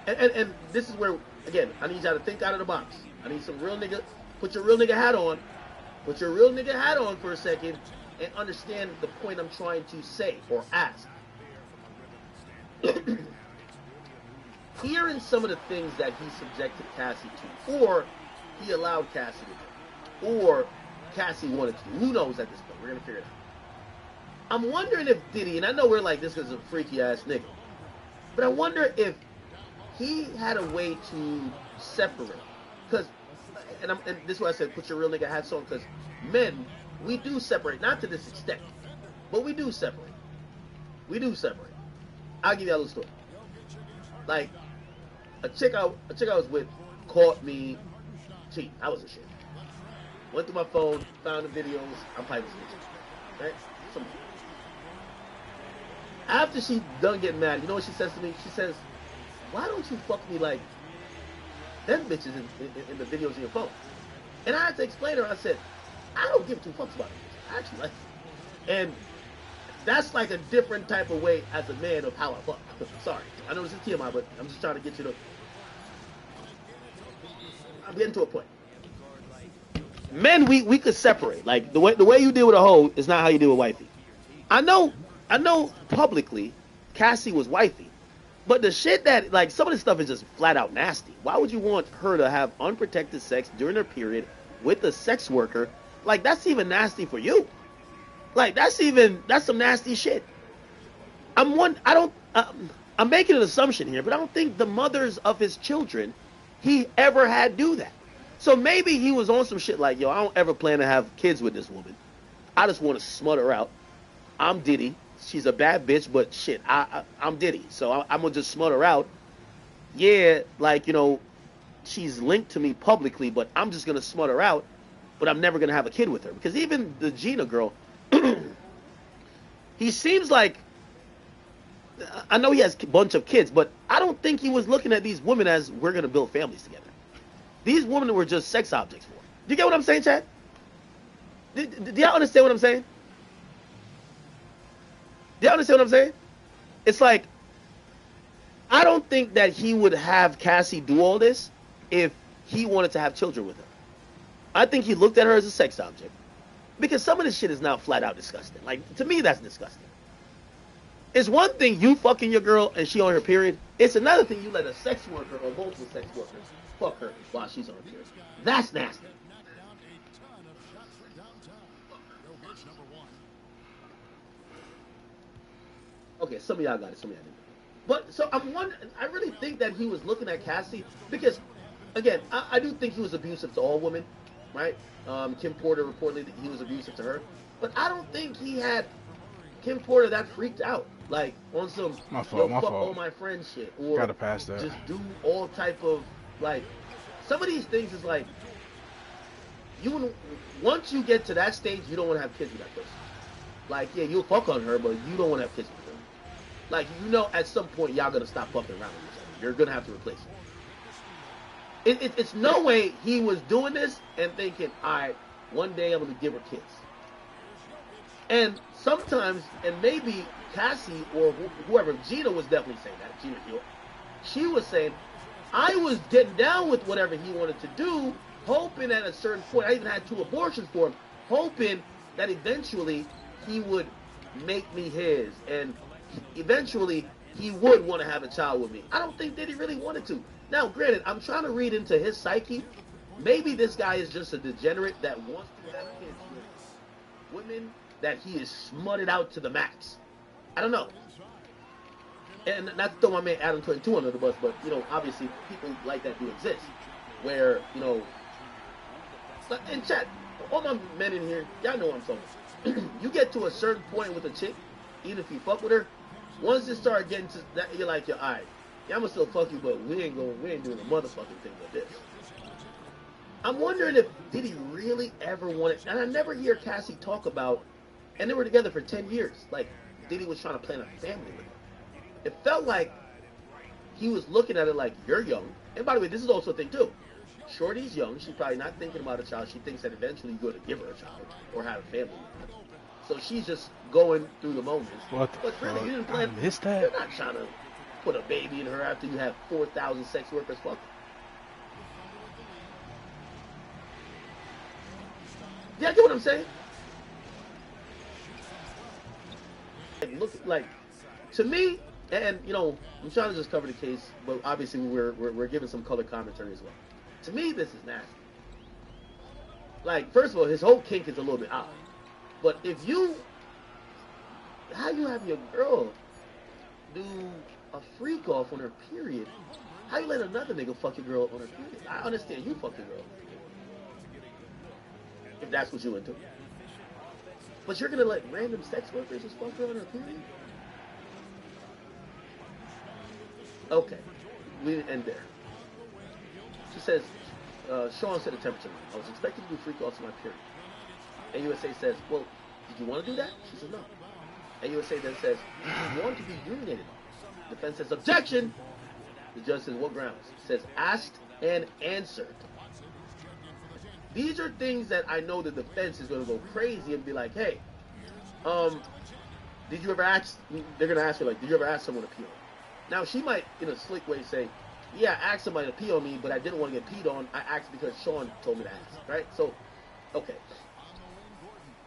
and this is where, again, I need y'all to think out of the box. I need some real nigga, put your real nigga hat on. Put your real nigga hat on for a second and understand the point I'm trying to say or ask. Hearing some of the things that he subjected Cassie to, or he allowed Cassie to do, or Cassie wanted to do. Who knows at this point? We're going to figure it out. I'm wondering if Diddy, and I know we're like, this is a freaky ass nigga, but I wonder if he had a way to separate. Because, and this is why I said put your real nigga hats on, because men, we do separate. Not to this extent, but we do separate. We do separate. I'll give you a little story. Like, a chick I was with caught me cheating. I was a shit. Went through my phone, found the videos. I'm piping snitching. Right? After she done getting mad, you know what she says to me? She says, why don't you fuck me like them bitches in the videos in your phone? And I had to explain to her, I said, I don't give two fucks about it. I actually like it. And that's like a different type of way as a man of how I fuck. Sorry. I know this is TMI, but I'm just trying to get you to... I'm getting to a point. Men, we could separate. Like, the way you deal with a hoe is not how you deal with wifey. I know publicly Cassie was wifey. But the shit that, like, some of this stuff is just flat out nasty. Why would you want her to have unprotected sex during her period with a sex worker? Like, that's even nasty for you. Like, that's some nasty shit. I'm making an assumption here, but I don't think the mothers of his children he ever had do that. So maybe he was on some shit like, yo, I don't ever plan to have kids with this woman. I just want to smut her out. I'm Diddy. She's a bad bitch, but shit, I'm Diddy. So I'm going to just smut her out. Yeah, like, she's linked to me publicly, but I'm just going to smut her out. But I'm never going to have a kid with her. Because even the Gina girl, he seems like, I know he has a bunch of kids, but I don't think he was looking at these women as we're going to build families together. These women were just sex objects for him. Do you get what I'm saying, Chad? Do y'all understand what I'm saying? Do y'all understand what I'm saying? It's like, I don't think that he would have Cassie do all this if he wanted to have children with her. I think he looked at her as a sex object. Because some of this shit is now flat out disgusting. Like, to me, that's disgusting. It's one thing you fucking your girl and she on her period. It's another thing you let a sex worker or multiple sex workers fuck her while she's on her period. That's nasty. Okay, some of y'all got it, some of y'all didn't. But so I'm wondering. I really think that he was looking at Cassie because, again, I do think he was abusive to all women, right? Kim Porter reportedly that he was abusive to her, but I don't think he had Kim Porter that freaked out, like on some My fault. fuck all my friends shit, or Gotta pass that. just do all type of like. Some of these things is like once you get to that stage, you don't want to have kids with that person. Like, yeah, you'll fuck on her, but you don't want to have kids with her. Like, at some point, y'all gonna stop fucking around with each other. You're gonna have to replace it. It's no way he was doing this and thinking, all right, one day I'm gonna give her kids. And sometimes, and maybe Cassie or whoever, Gina was definitely saying that. Gina Hill, she was saying, I was getting down with whatever he wanted to do, hoping at a certain point, I even had 2 abortions for him, hoping that eventually he would make me his, and eventually he would want to have a child with me. I don't think that he really wanted to. Now, granted, I'm trying to read into his psyche. Maybe this guy is just a degenerate that wants to have kids with women that he is smutted out to the max. I don't know. And not to throw my man Adam 22 under the bus, but, obviously people like that do exist. Where, in chat, all my men in here, y'all know what I'm talking about. You get to a certain point with a chick, even if you fuck with her, once it start getting to that, you're like, alright, yeah, I'm gonna still fuck you, but we ain't doing a motherfucking thing like this. I'm wondering did he really ever want it? And I never hear Cassie talk about, and they were together for 10 years, like, Diddy was trying to plan a family with her. It felt like he was looking at it like, you're young. And by the way, this is also a thing too. Shorty's young. She's probably not thinking about a child. She thinks that eventually you're going to give her a child or have a family with her. So she's just going through the moments. What the but really, fuck? you didn't plan. I missed that. You're not trying to put a baby in her after you have 4,000 sex workers fucking. Yeah, I get what I'm saying. Look, like, to me, and I'm trying to just cover the case, but obviously we're giving some color commentary as well. To me, this is nasty. Like, first of all, his whole kink is a little bit odd. But how you have your girl do a freak off on her period? How you let another nigga fuck your girl on her period? I understand you fuck your girl, if that's what you into. But you're gonna let random sex workers just fuck her on her period? Okay, we didn't end there. She says, Sean said the temperature. I was expecting to do freak offs on my period. AUSA says, well, did you want to do that? She said, no. AUSA then says, did you want to be urinated on? Defense says, objection! The judge says, what grounds? Says, asked and answered. These are things that I know the defense is going to go crazy and be like, hey, did you ever ask, they're going to ask her, like, did you ever ask someone to pee on? Now, she might, in a slick way, say, yeah, I asked somebody to pee on me, but I didn't want to get peed on. I asked because Sean told me to ask, right? So, okay.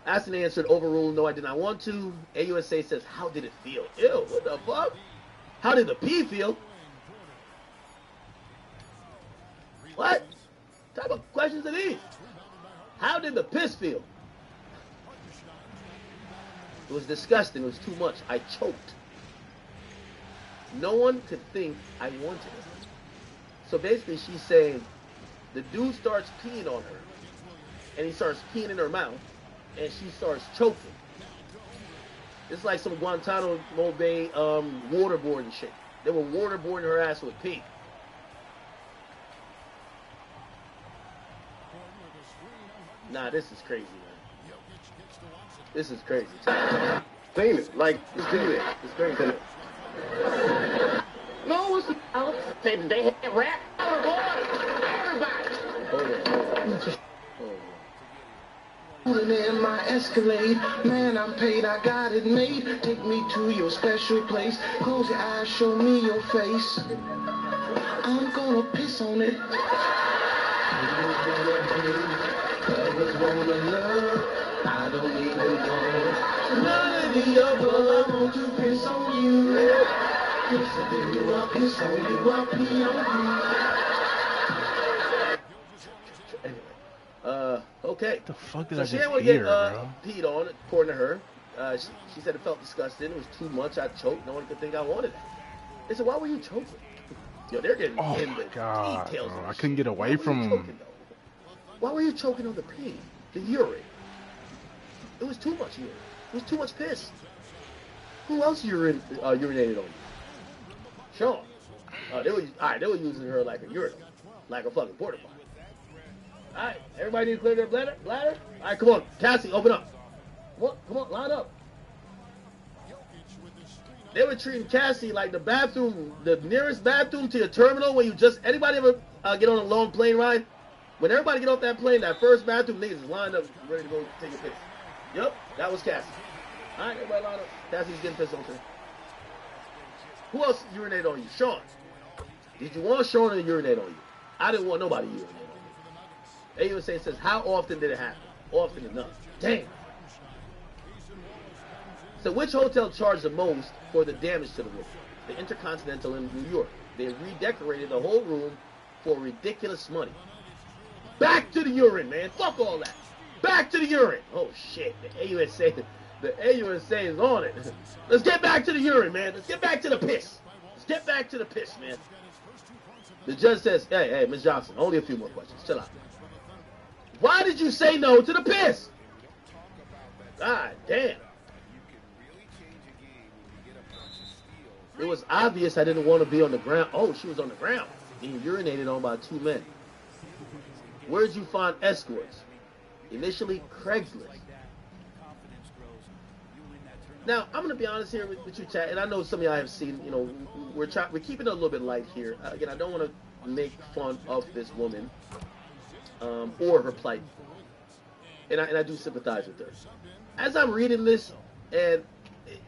Asked and answered, overruled, no, I did not want to. AUSA says, how did it feel? Ew, what the fuck? How did the pee feel? What type of questions are these? How did the piss feel? It was disgusting. It was too much. I choked. No one could think I wanted it. So basically she's saying the dude starts peeing on her and he starts peeing in her mouth and she starts choking. It's like some Guantanamo Bay waterboarding shit. They were waterboarding her ass with pee. Nah, this is crazy, man. This is crazy. Clean it. Like, just do it. It's crazy. No, it's out. They have rap. Everybody. Pulling in my Escalade, man, I'm paid, I got it made. Take me to your special place. Close your eyes, show me your face. I'm gonna piss on it. Others wanna love, I don't even know. None of the above, I want to piss on you. Piss on you, I'll piss on you, I'll pee on you. Okay. What the fuck did So I she just didn't want to hear, get bro? peed on, according to her. She said it felt disgusting. It was too much. I choked. No one could think I wanted that. They said, why were you choking? Yo, they're getting in the details. Bro, I couldn't get away from him. Why were you choking on the pee? The urine? It was too much urine. It was too much piss. Who else urinated on you? Sean. They were using her like a urinal. Like a fucking porta potty. Alright, everybody need to clear their bladder? Alright, come on. Cassie, open up. Come on, line up. They were treating Cassie like the bathroom, the nearest bathroom to your terminal where anybody ever get on a long plane ride? When everybody get off that plane, that first bathroom, niggas is lined up ready to go take a piss. Yep, that was Cassie. Alright, everybody line up. Cassie's getting pissed on today. Who else urinated on you? Sean. Did you want Sean to urinate on you? I didn't want nobody to urinate on me. AUSA says, how often did it happen? Often enough. Damn. So which hotel charged the most for the damage to the room? The Intercontinental in New York. They redecorated the whole room for ridiculous money. Back to the urine, man. Fuck all that. Back to the urine. Oh shit. The AUSA is on it. Let's get back to the urine, man. Let's get back to the piss. Let's get back to the piss, man. The judge says, hey, Ms. Johnson, only a few more questions. Chill out. Why did you say no to the piss? God damn. It was obvious I didn't want to be on the ground. Oh, she was on the ground. Being urinated on by two men. Where did you find escorts? Initially, Craigslist. Now, I'm going to be honest here with you, chat, and I know some of y'all have seen, we're keeping it a little bit light here. Again, I don't want to make fun of this woman or her plight. And I do sympathize with her. As I'm reading this, and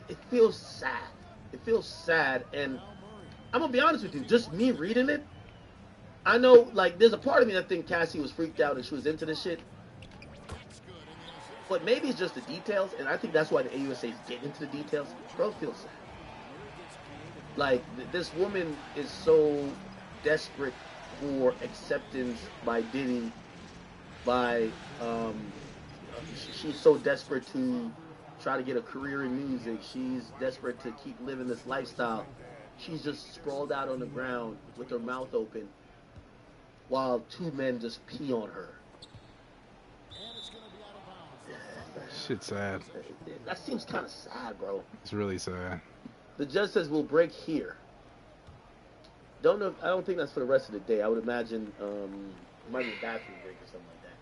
it feels sad. It feels sad, and I'm going to be honest with you, just me reading it, I know, there's a part of me that think Cassie was freaked out and she was into this shit. But maybe it's just the details, and I think that's why the AUSA is getting into the details. Bro, feels sad. This woman is so desperate for acceptance by Diddy, she's so desperate to try to get a career in music. She's desperate to keep living this lifestyle. She's just sprawled out on the ground with her mouth open while two men just pee on her. Shit's sad. That seems kind of sad, bro. It's really sad. The judge says we'll break here. I don't think that's for the rest of the day. I would imagine it might be a bathroom break or something like that.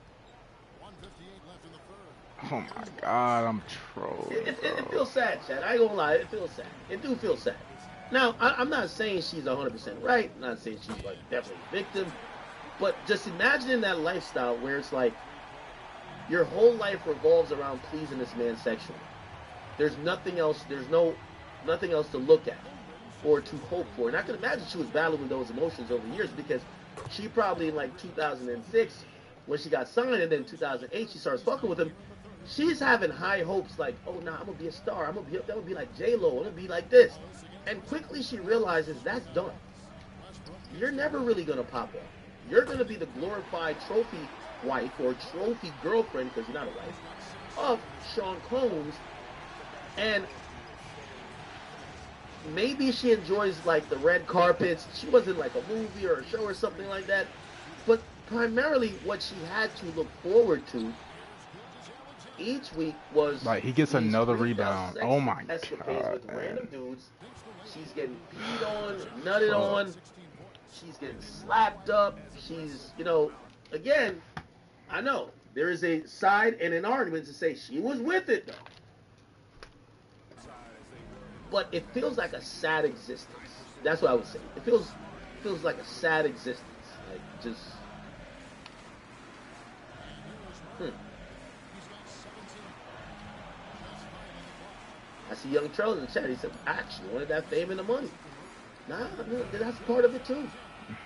Oh my God, I'm trolling. It feels sad, Chad. I ain't gonna lie, it feels sad. It do feel sad. Now, I'm not saying she's 100% right. I'm not saying she's definitely a victim. But just imagining that lifestyle where it's your whole life revolves around pleasing this man sexually. There's nothing else. There's nothing else to look at or to hope for. And I can imagine she was battling those emotions over years, because she probably in 2006 when she got signed, and then 2008 she starts fucking with him. She's having high hopes oh, nah, I'm gonna be a star. I'm gonna be like J-Lo. I'm gonna be like this. And quickly she realizes that's done. You're never really gonna pop off. You're gonna be the glorified trophy wife or trophy girlfriend, because you're not a wife, of Sean Combs. And maybe she enjoys the red carpets. She was in a movie or a show or something like that. But primarily what she had to look forward to each week was he gets another rebound. Oh my God. With random dudes. She's getting peed on, nutted on. She's getting slapped up. She's, again, I know there is a side and an argument to say she was with it, though. But it feels like a sad existence. That's what I would say. It feels like a sad existence. Just. I see Young Charles in the chat. He said, I actually wanted that fame and the money. Nah, no, that's part of it too.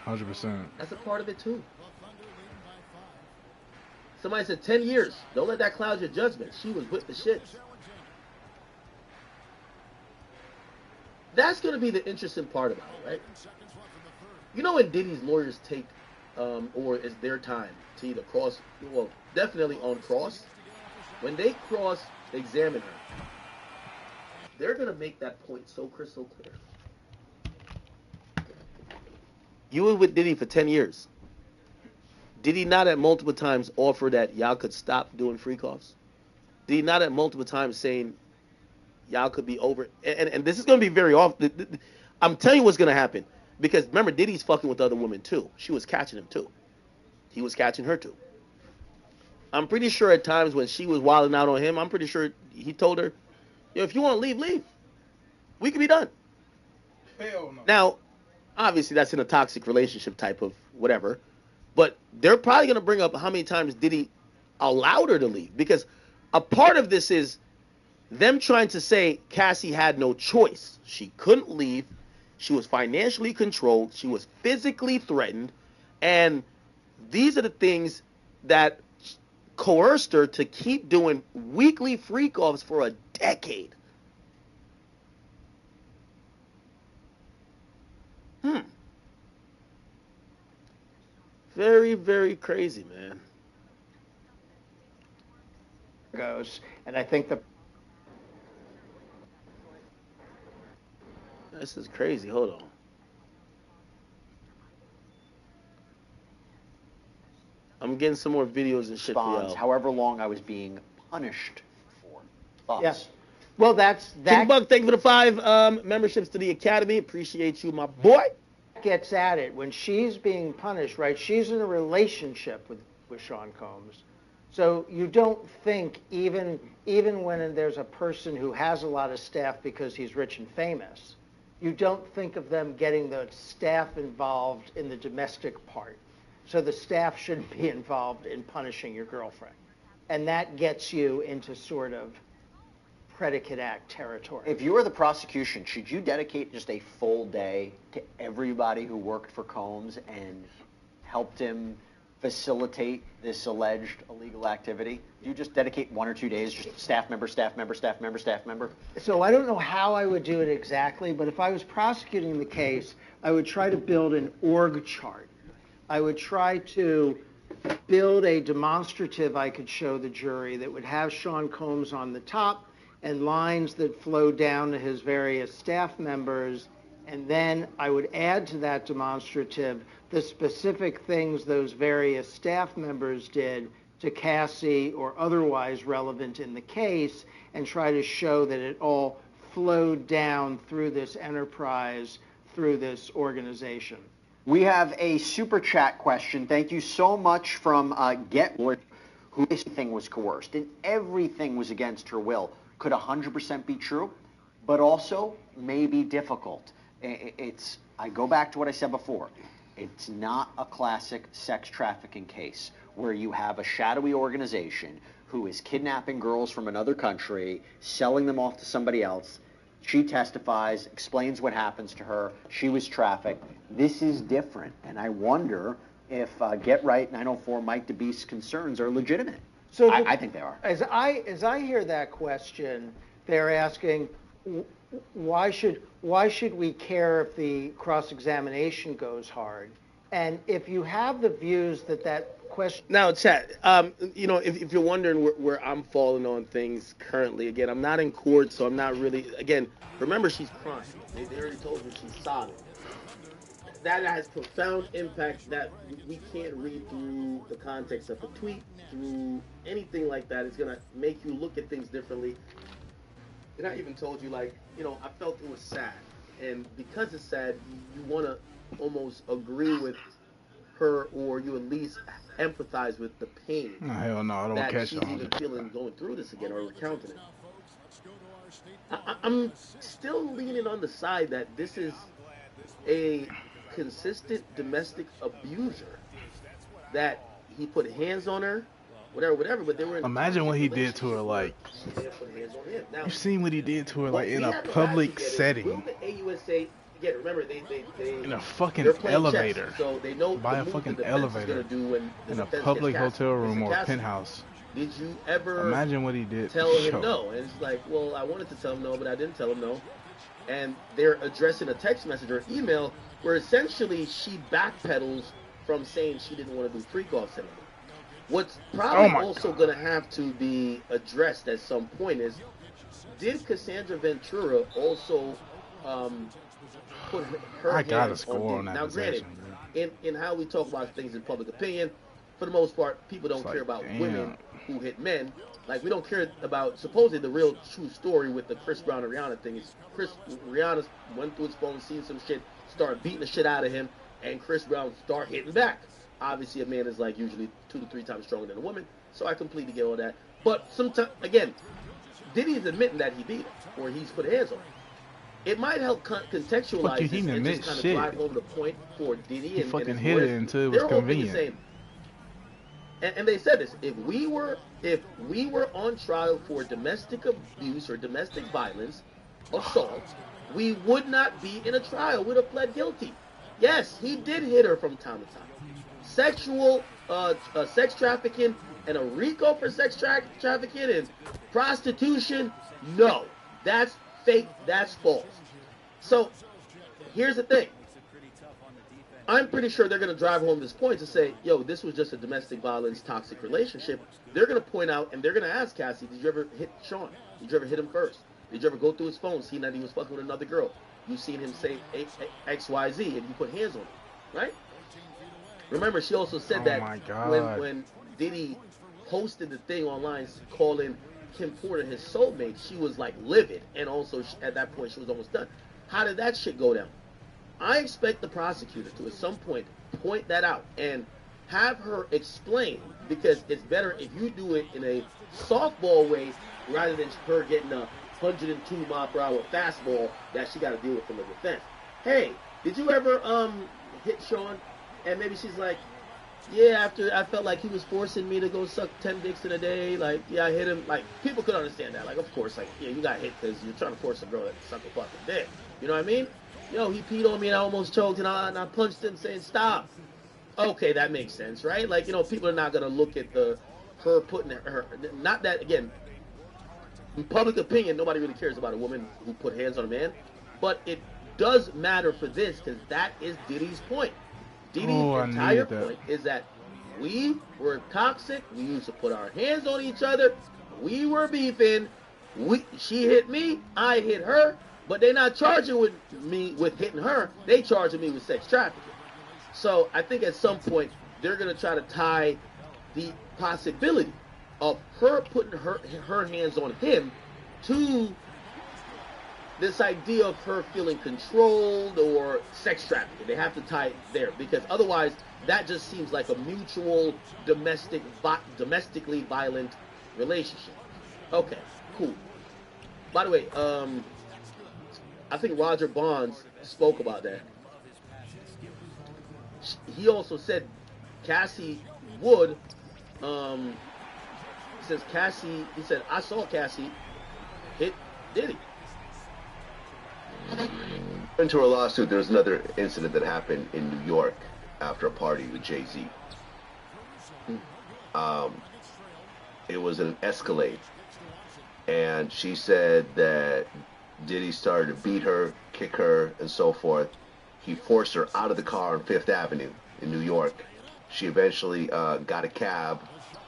100%. That's a part of it too. Somebody said 10 years. Don't let that cloud your judgment. She was with the shits. That's going to be the interesting part about it, right? When Diddy's lawyers take, or it's their time to either definitely on cross, when they cross-examine her, they're gonna make that point so crystal clear. You were with Diddy for 10 years. Did he not at multiple times offer that y'all could stop doing freak offs? Did he not at multiple times saying y'all could be over? And this is going to be very often. I'm telling you what's going to happen. Because remember, Diddy's fucking with other women too. She was catching him too. He was catching her too. I'm pretty sure at times when she was wilding out on him, I'm pretty sure he told her, yo, if you want to leave, leave. We can be done. Hell no. Now, obviously that's in a toxic relationship type of whatever. But they're probably going to bring up how many times Diddy allowed her to leave. Because a part of this is them trying to say Cassie had no choice. She couldn't leave. She was financially controlled. She was physically threatened. And these are the things that coerced her to keep doing weekly freak-offs for a decade. Very, very crazy, man. Goes, and I think This is crazy. Hold on. I'm getting some more videos and shit for y'all. However long I was being punished for. Thoughts? Yes. Well, that's that. King Bug, thank you for the 5 memberships to the Academy. Appreciate you, my boy. Gets at it when she's being punished, right? She's in a relationship with Sean Combs. So you don't think even when there's a person who has a lot of staff because he's rich and famous, you don't think of them getting the staff involved in the domestic part. So the staff shouldn't be involved in punishing your girlfriend. And that gets you into sort of predicate act territory. If you were the prosecution, should you dedicate just a full day to everybody who worked for Combs and helped him facilitate this alleged illegal activity? Do you just dedicate 1 or 2 days, just staff member, staff member, staff member, staff member? So I don't know how I would do it exactly, but if I was prosecuting the case, I would try to build an org chart. I would try to build a demonstrative I could show the jury that would have Sean Combs on the top and lines that flow down to his various staff members, and then I would add to that demonstrative the specific things those various staff members did to Cassie or otherwise relevant in the case, and try to show that it all flowed down through this enterprise, through this organization. We have a super chat question. Thank you so much from Get Lord, who everything was coerced and everything was against her will. Could 100% be true, but also may be difficult. I go back to what I said before. It's not a classic sex trafficking case where you have a shadowy organization who is kidnapping girls from another country, selling them off to somebody else. She testifies, explains what happens to her. She was trafficked. This is different, and I wonder if Get Right 904 Mike DeBeast's concerns are legitimate. So I think they are. As I hear that question, they're asking, why should we care if the cross-examination goes hard? And if you have the views that question. Now, chat. If you're wondering where I'm falling on things currently, again, I'm not in court, so I'm not really. Again, remember she's crying. They already told me she's sobbing. That has profound impact that we can't read through the context of a tweet, through anything like that. It's gonna make you look at things differently. And I even told you, I felt it was sad, and because it's sad, you want to almost agree with her, or you at least empathize with the pain. Oh, hell no, I don't that catch she's on even it. feeling going through this again, or recounting it. I'm still leaning on the side that this is a consistent domestic abuser, that he put hands on her, whatever, but they were in Imagine what he did to her, you seen what he did to her, in a public setting. Will the AUSA, again, remember, they in a fucking they're playing elevator. chess, so they know By a fucking elevator. In a public hotel room or penthouse. Did you ever imagine what he did? Tell him no? And it's like, well, I wanted to tell him no, but I didn't tell him no. And they're addressing a text message or email where essentially she backpedals from saying she didn't want to do freak-offs anymore. What's probably also going to have to be addressed at some point is, did Cassandra Ventura also put her I gotta hands score on Diddy? that Now, granted, possession. in how we talk about things in public opinion, for the most part, people don't It's care like, about damn. women who hit men. Like, we don't care about supposedly the real true story with the Chris Brown and Rihanna thing. Is Rihanna went through his phone, seen some shit, started beating the shit out of him, and Chris Brown start hitting back. Obviously, a man is like usually 2 to 3 times stronger than a woman, so I completely get all that. But sometimes, again, Diddy's admitting that he beat her, or he's put hands on her. It might help contextualize this and just kind of drive home the point for Diddy He and fucking his hit lawyers. it until it was Their whole thing is convenient. saying, and they said this: if we were on trial for domestic abuse or domestic violence, assault, we would not be in a trial. We'd have pled guilty. Yes, he did hit her from time to time. Sexual, sex trafficking, and a RICO for sex trafficking and prostitution. No, that's fake. That's false. So here's the thing. I'm pretty sure they're going to drive home this point to say, yo, this was just a domestic violence, toxic relationship. They're going to point out, and they're going to ask Cassie, did you ever hit Sean? Did you ever hit him first? Did you ever go through his phone, see that he was fucking with another girl? You seen him say X, Y, Z, and you put hands on him, right? Remember, she also said that when Diddy posted the thing online calling Kim Porter his soulmate, she was like livid, and also at that point she was almost done. How did that shit go down? I expect the prosecutor to at some point that out and have her explain, because it's better if you do it in a softball way rather than her getting a 102 mile per hour fastball that she got to deal with from the defense. Hey, did you ever hit Sean? And maybe she's like, yeah, after I felt like he was forcing me to go suck 10 dicks in a day, like, yeah, I hit him. Like, people could understand that. Like, of course, like, yeah, you got hit because you're trying to force a girl to suck a fucking dick. You know what I mean? Yo, he peed on me and I almost choked and I punched him saying stop. Okay, that makes sense, right? Like, you know, people are not going to look at her putting her, not that, again, in public opinion, nobody really cares about a woman who put hands on a man, but it does matter for this because that is Diddy's point. Diddy's entire point is that we were toxic. We used to put our hands on each other. We were beefing. She hit me. I hit her. But they're not charging me with hitting her. They charging me with sex trafficking. So I think at some point they're going to try to tie the possibility of her putting her hands on him to this idea of her feeling controlled or sex trafficking. They have to tie it there because otherwise that just seems like a mutual domestically violent relationship. Okay, cool. By the way, I think Roger Bonds spoke about that. He also said Cassie would, he said, I saw Cassie hit Diddy. Into a lawsuit, there was another incident that happened in New York after a party with Jay-Z. It was an Escalade. And she said that Diddy started to beat her, kick her, and so forth. He forced her out of the car on Fifth Avenue in New York. She eventually got a cab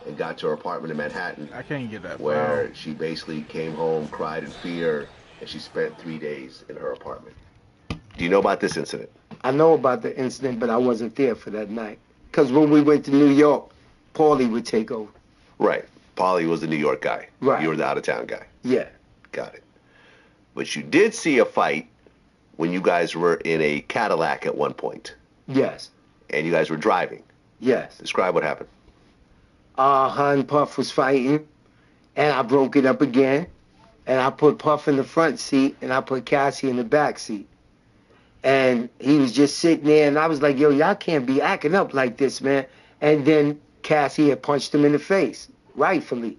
and got to her apartment in Manhattan. I can't get that. Where she basically came home, cried in fear, and she spent 3 days in her apartment. Do you know about this incident? I know about the incident, but I wasn't there for that night. Because when we went to New York, Paulie would take over. Right. Paulie was the New York guy. Right. You were the out-of-town guy. Yeah. Got it. But you did see a fight when you guys were in a Cadillac at one point. Yes. And you guys were driving. Yes. Describe what happened. Han Puff was fighting, and I broke it up again. And I put Puff in the front seat, and I put Cassie in the back seat. And he was just sitting there, and I was like, yo, y'all can't be acting up like this, man. And then Cassie had punched him in the face, rightfully.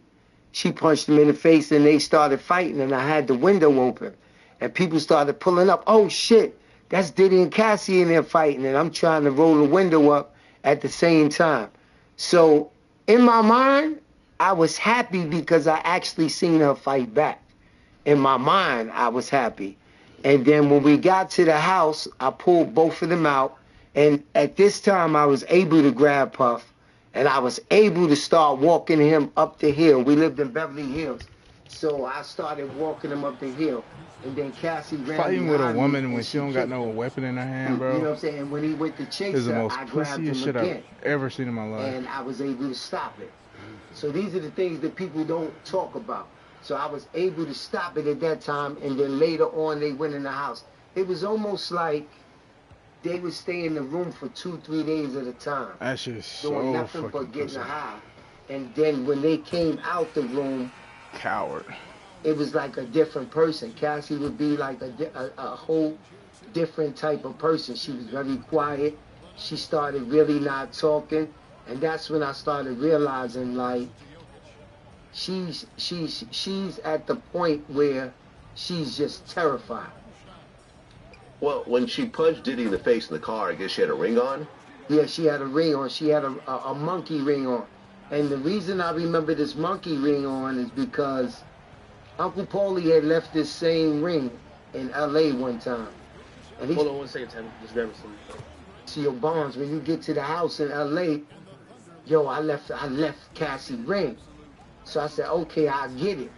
She punched him in the face, and they started fighting, and I had the window open. And people started pulling up. Oh, shit, that's Diddy and Cassie in there fighting, and I'm trying to roll the window up at the same time. So in my mind, I was happy because I actually seen her fight back. In my mind, I was happy. And then when we got to the house, I pulled both of them out. And at this time, I was able to grab Puff. And I was able to start walking him up the hill. We lived in Beverly Hills. So I started walking him up the hill, and then Cassie ran Fighting with a behind me, woman and when she don't got kicked no me. weapon in her hand, You know bro, what I'm saying? And when he went to chase is the her, most I grabbed pussiest him shit again, I've ever seen in my life. and I was able to stop it. So these are the things that people don't talk about. So I was able to stop it at that time, and then later on they went in the house. It was almost like they would stay in the room for 2-3 days at a time. That shit's doing so nothing fucking but getting pussy. high. And then when they came out the room, Coward. it was like a different person. Cassie would be like a whole different type of person. She was very quiet. She started really not talking. And that's when I started realizing, like, she's at the point where she's just terrified. Well, when she punched Diddy in the face in the car, I guess she had a ring on? Yeah, she had a ring on. She had a monkey ring on. And the reason I remember this monkey ring on is because Uncle Paulie had left this same ring in L.A. one time. And Hold on 1 second, Tim. Just grab some. See your Bonds, when you get to the house in L.A., yo, I left Cassie ring. So I said, okay, I'll get it.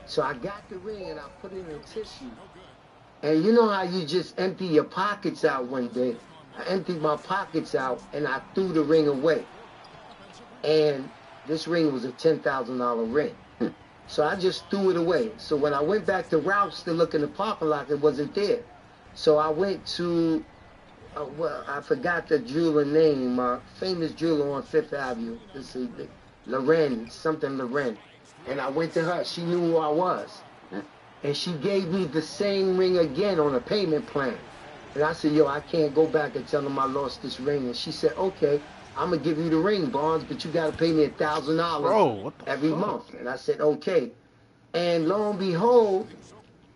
So I got the ring and I put it in tissue. And you know how you just empty your pockets out one day? I emptied my pockets out and I threw the ring away. And this ring was a $10,000 ring. So I just threw it away. So when I went back to Ralph's to look in the parking lot, it wasn't there. So I went to, well, I forgot the jeweler name, famous jeweler on Fifth Avenue. Let's see, Loren, something Loren. And I went to her. She knew who I was. And she gave me the same ring again on a payment plan. And I said, yo, I can't go back and tell them I lost this ring. And she said, okay, I'm going to give you the ring, Bonds, but you got to pay me $1,000 every month. And I said, okay. And lo and behold,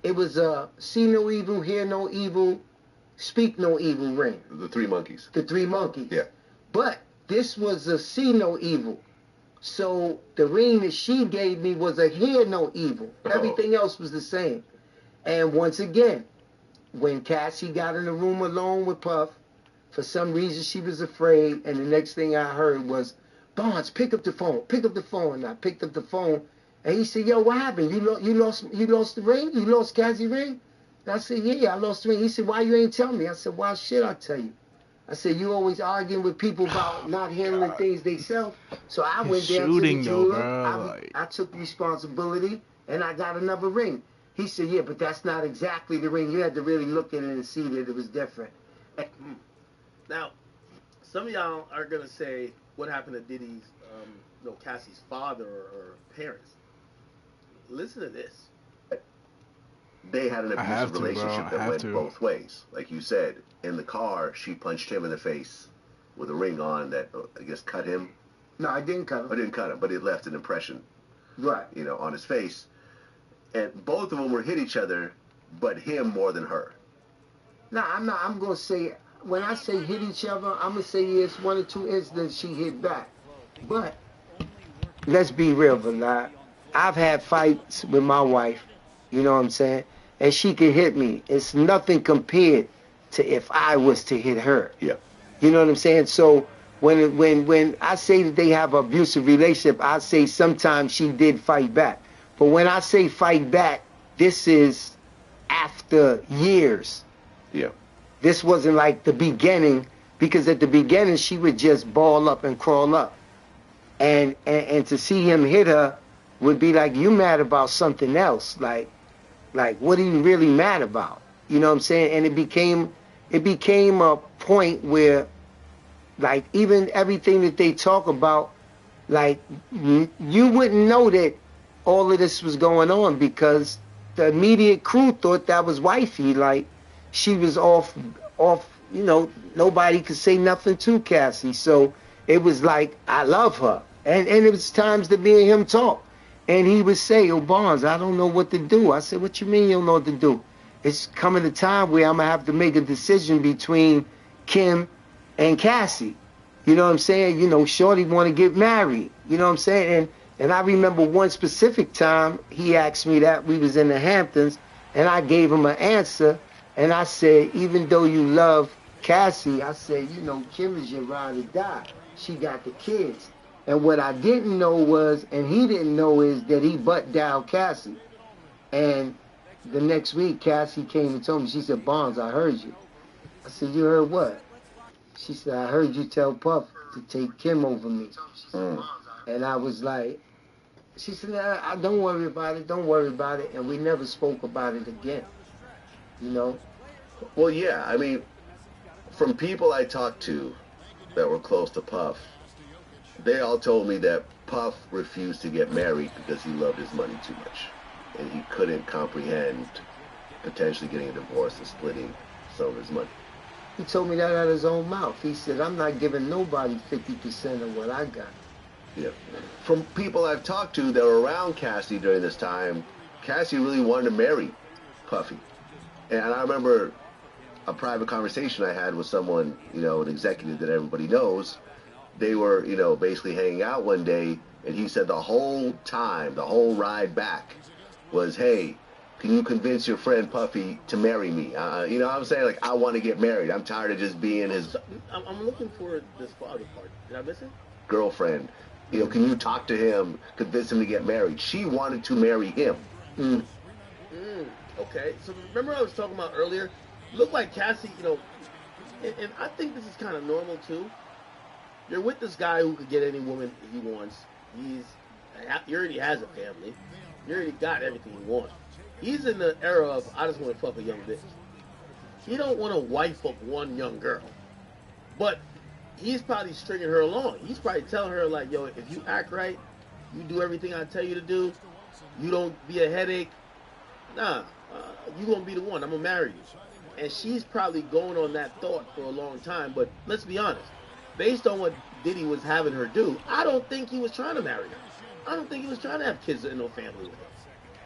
it was a see no evil, hear no evil, speak no evil ring. The three monkeys. The three monkeys. Yeah. But this was a see no evil. So the ring that she gave me was a hear no evil. Everything else was the same. And once again, when Cassie got in the room alone with Puff, for some reason she was afraid, and the next thing I heard was, Bonds, pick up the phone, pick up the phone. And I picked up the phone, and he said, yo, what happened? You lost the ring? You lost Cassie's ring? And I said, yeah, I lost the ring. He said, why you ain't tell me? I said, why should I tell you? I said, you always arguing with people about not handling things themselves. So I went down to the jeweler. I took responsibility, and I got another ring. He said, yeah, but that's not exactly the ring. You had to really look at it and see that it was different. Now, some of y'all are going to say, what happened to Diddy's, Cassie's father or parents? Listen to this. They had an abusive relationship that went both ways. Like you said, in the car, she punched him in the face with a ring on that, I guess, cut him. No, I didn't cut him. I didn't cut him, but it left an impression, right? On his face. And both of them were hit each other, but him more than her. No, I'm not. I'm going to say, when I say hit each other, I'm going to say it's one or two incidents she hit back. But let's be real, Vlad. I've had fights with my wife, you know what I'm saying? And she can hit me. It's nothing compared to if I was to hit her. Yeah. You know what I'm saying? So when I say that they have an abusive relationship, I say sometimes she did fight back. But when I say fight back, this is after years. Yeah. This wasn't like the beginning, because at the beginning she would just ball up and crawl up. And to see him hit her would be like, you mad about something else. Like what are you really mad about? You know what I'm saying? And it became a point where, like, even everything that they talk about, like, you wouldn't know that all of this was going on, because the immediate crew thought that was wifey. Like, she was off, nobody could say nothing to Cassie. So it was like, I love her. And it was times that me and him talk. And he would say, oh, Bonds, I don't know what to do. I said, what you mean you don't know what to do? It's coming a time where I'm going to have to make a decision between Kim and Cassie. You know what I'm saying? Shorty want to get married. You know what I'm saying? And I remember one specific time he asked me that. We was in the Hamptons, and I gave him an answer. And I said, even though you love Cassie, I said, Kim is your ride or die. She got the kids. And what I didn't know was, and he didn't know, is that he butt dialed Cassie. And the next week, Cassie came and told me, she said, Bonds, I heard you. I said, you heard what? She said, I heard you tell Puff to take Kim over me. And I was like, she said, don't worry about it, don't worry about it. And we never spoke about it again, you know? Well, yeah, I mean, from people I talked to that were close to Puff, they all told me that Puff refused to get married because he loved his money too much. And he couldn't comprehend potentially getting a divorce and splitting some of his money. He told me that out of his own mouth. He said, I'm not giving nobody 50% of what I got. Yeah. From people I've talked to that were around Cassie during this time, Cassie really wanted to marry Puffy. And I remember a private conversation I had with someone, you know, an executive that everybody knows. They were, you know, basically hanging out one day, and he said the whole time, the whole ride back was, hey, can you convince your friend Puffy to marry me? You know what I'm saying? Like, I want to get married. I'm tired of just being his... I'm looking for this father part. Did I miss it? Girlfriend. You know, can you talk to him, convince him to get married? She wanted to marry him. Okay. So remember I was talking about earlier? Looked like Cassie, you know, and I think this is kind of normal too. You're with this guy who could get any woman he wants. He already has a family. You already got everything you want. He's in the era of, I just want to fuck a young bitch. He don't want to wife up one young girl. But he's probably stringing her along. He's probably telling her, like, yo, if you act right, you do everything I tell you to do, you don't be a headache, you going to be the one. I'm going to marry you. And she's probably going on that thought for a long time. But let's be honest. Based on what Diddy was having her do, I don't think he was trying to marry her. I don't think he was trying to have kids and no family with her.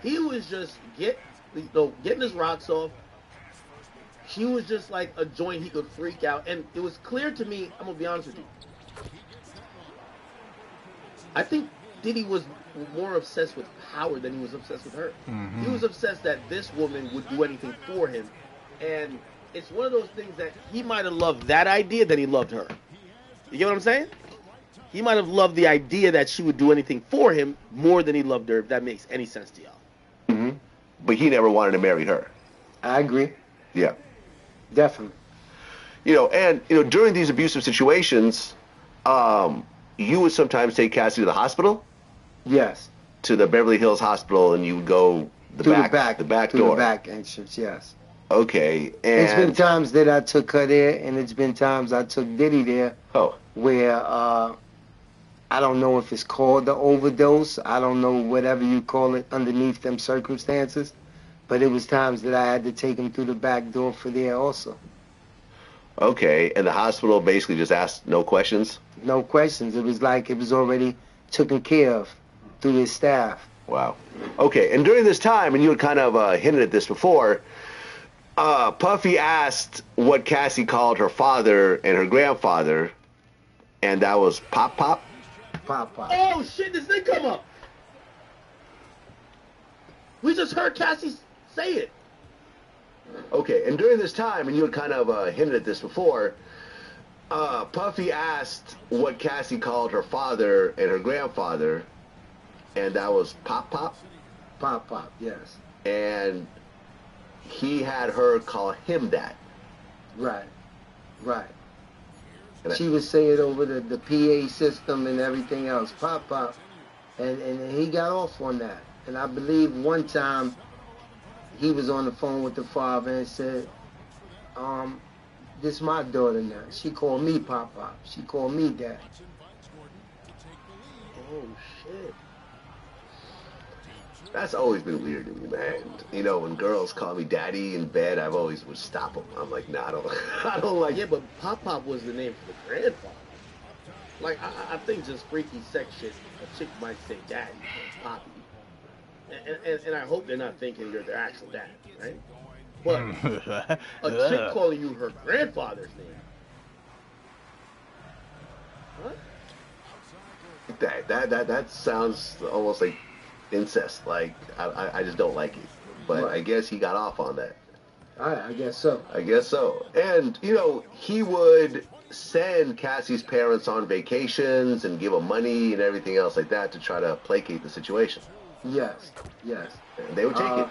He was just getting his rocks off. She was just like a joint he could freak out. And it was clear to me, I'm going to be honest with you, I think Diddy was more obsessed with power than he was obsessed with her. Mm-hmm. He was obsessed that this woman would do anything for him. And it's one of those things that he might have loved that idea than he loved her. You get what I'm saying? He might have loved the idea that she would do anything for him more than he loved her, if that makes any sense to y'all. Mm-hmm. But he never wanted to marry her. I agree. Yeah. Definitely. You know, and, you know, during these abusive situations, you would sometimes take Cassie to the hospital? Yes. To the Beverly Hills Hospital, and you would go the back door. The back entrance, yes. Okay, and... It's been times that I took her there, and it's been times I took Diddy there. Oh. Where, I don't know if it's called the overdose. I don't know whatever you call it underneath them circumstances. But it was times that I had to take him through the back door for there also. Okay, and the hospital basically just asked no questions? No questions. It was like it was already taken care of through his staff. Wow. Okay, and during this time, and you had kind of hinted at this before, Puffy asked what Cassie called her father and her grandfather, and that was Pop Pop? Pop Pop. Oh, shit, this thing come up. We just heard Cassie say it. Okay, and during this time, and you had kind of hinted at this before, Puffy asked what Cassie called her father and her grandfather, and that was Pop Pop? Pop Pop, yes. And he had her call him that. Right. She would say it over the PA system and everything else, Pop Pop. And he got off on that. And I believe one time he was on the phone with the father and said, this is my daughter now. She called me Pop Pop. She called me Dad. Oh, shit. That's always been weird to me, man. You know, when girls call me daddy in bed, I've always would stop them. I'm like, nah, I don't like. Yeah, but Pop Pop was the name for the grandfather. Like, I think just freaky sex shit, a chick might say daddy or Poppy. And I hope they're not thinking you're their actual dad, right? But a chick calling you her grandfather's name. What? That sounds almost like incest. Like, I just don't like it. But right. I guess he got off on that. I guess so. And, you know, he would send Cassie's parents on vacations and give them money and everything else like that to try to placate the situation. Yes. And they would take it.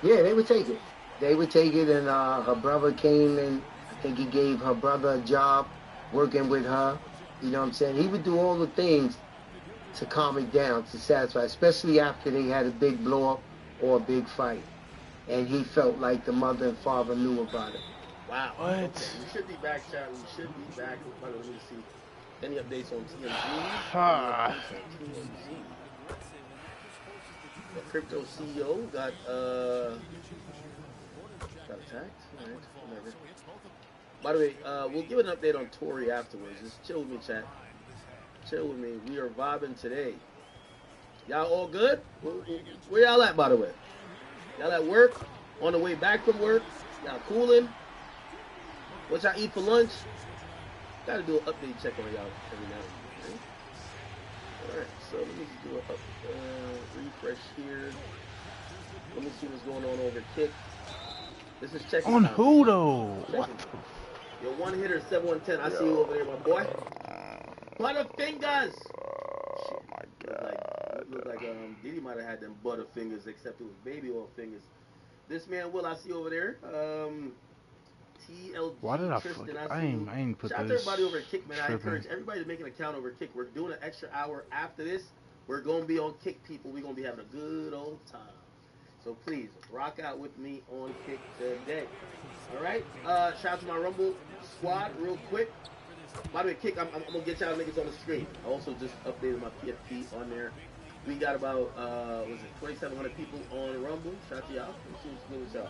Yeah, they would take it. They would take it, and her brother came and I think he gave her brother a job working with her. You know what I'm saying? He would do all the things to calm it down, to satisfy, especially after they had a big blow up or a big fight. And he felt like the mother and father knew about it. Wow. What? Okay. We should be back, chat. We should be back. Let me see. Any updates on TMZ? The crypto CEO got attacked. All right, whatever. By the way, we'll give an update on Tory afterwards. Just chill with me, chat. Chill with me. We are vibing today. Y'all all good? Where y'all at, by the way? Y'all at work? On the way back from work? Y'all cooling? What y'all eat for lunch? Gotta do an update check on y'all every now and then. Alright, so let me just do a refresh here. Let me see what's going on over Kick. This is checking On time. who though? What? Yo, one hitter, 7110. I see you over there, my boy. Butterfingers! Oh my god. Look like Diddy might have had them butterfingers, except it was baby oil fingers. This man, Will, I see you over there. TLG. Why did I Tristan, fuck? I I ain't put shout out to this. everybody over at Kick, man. I tripping. encourage everybody to make an account over at Kick. We're doing an extra hour after this. We're going to be on Kick, people. We're going to be having a good old time. So please, rock out with me on Kick today. All right? Shout out to my Rumble squad real quick. By the way, Kick, I'm going to get y'all niggas on the screen. I also just updated my PFP on there. We got about, 2,700 people on Rumble. Shout out to y'all. Let's see what's good with y'all.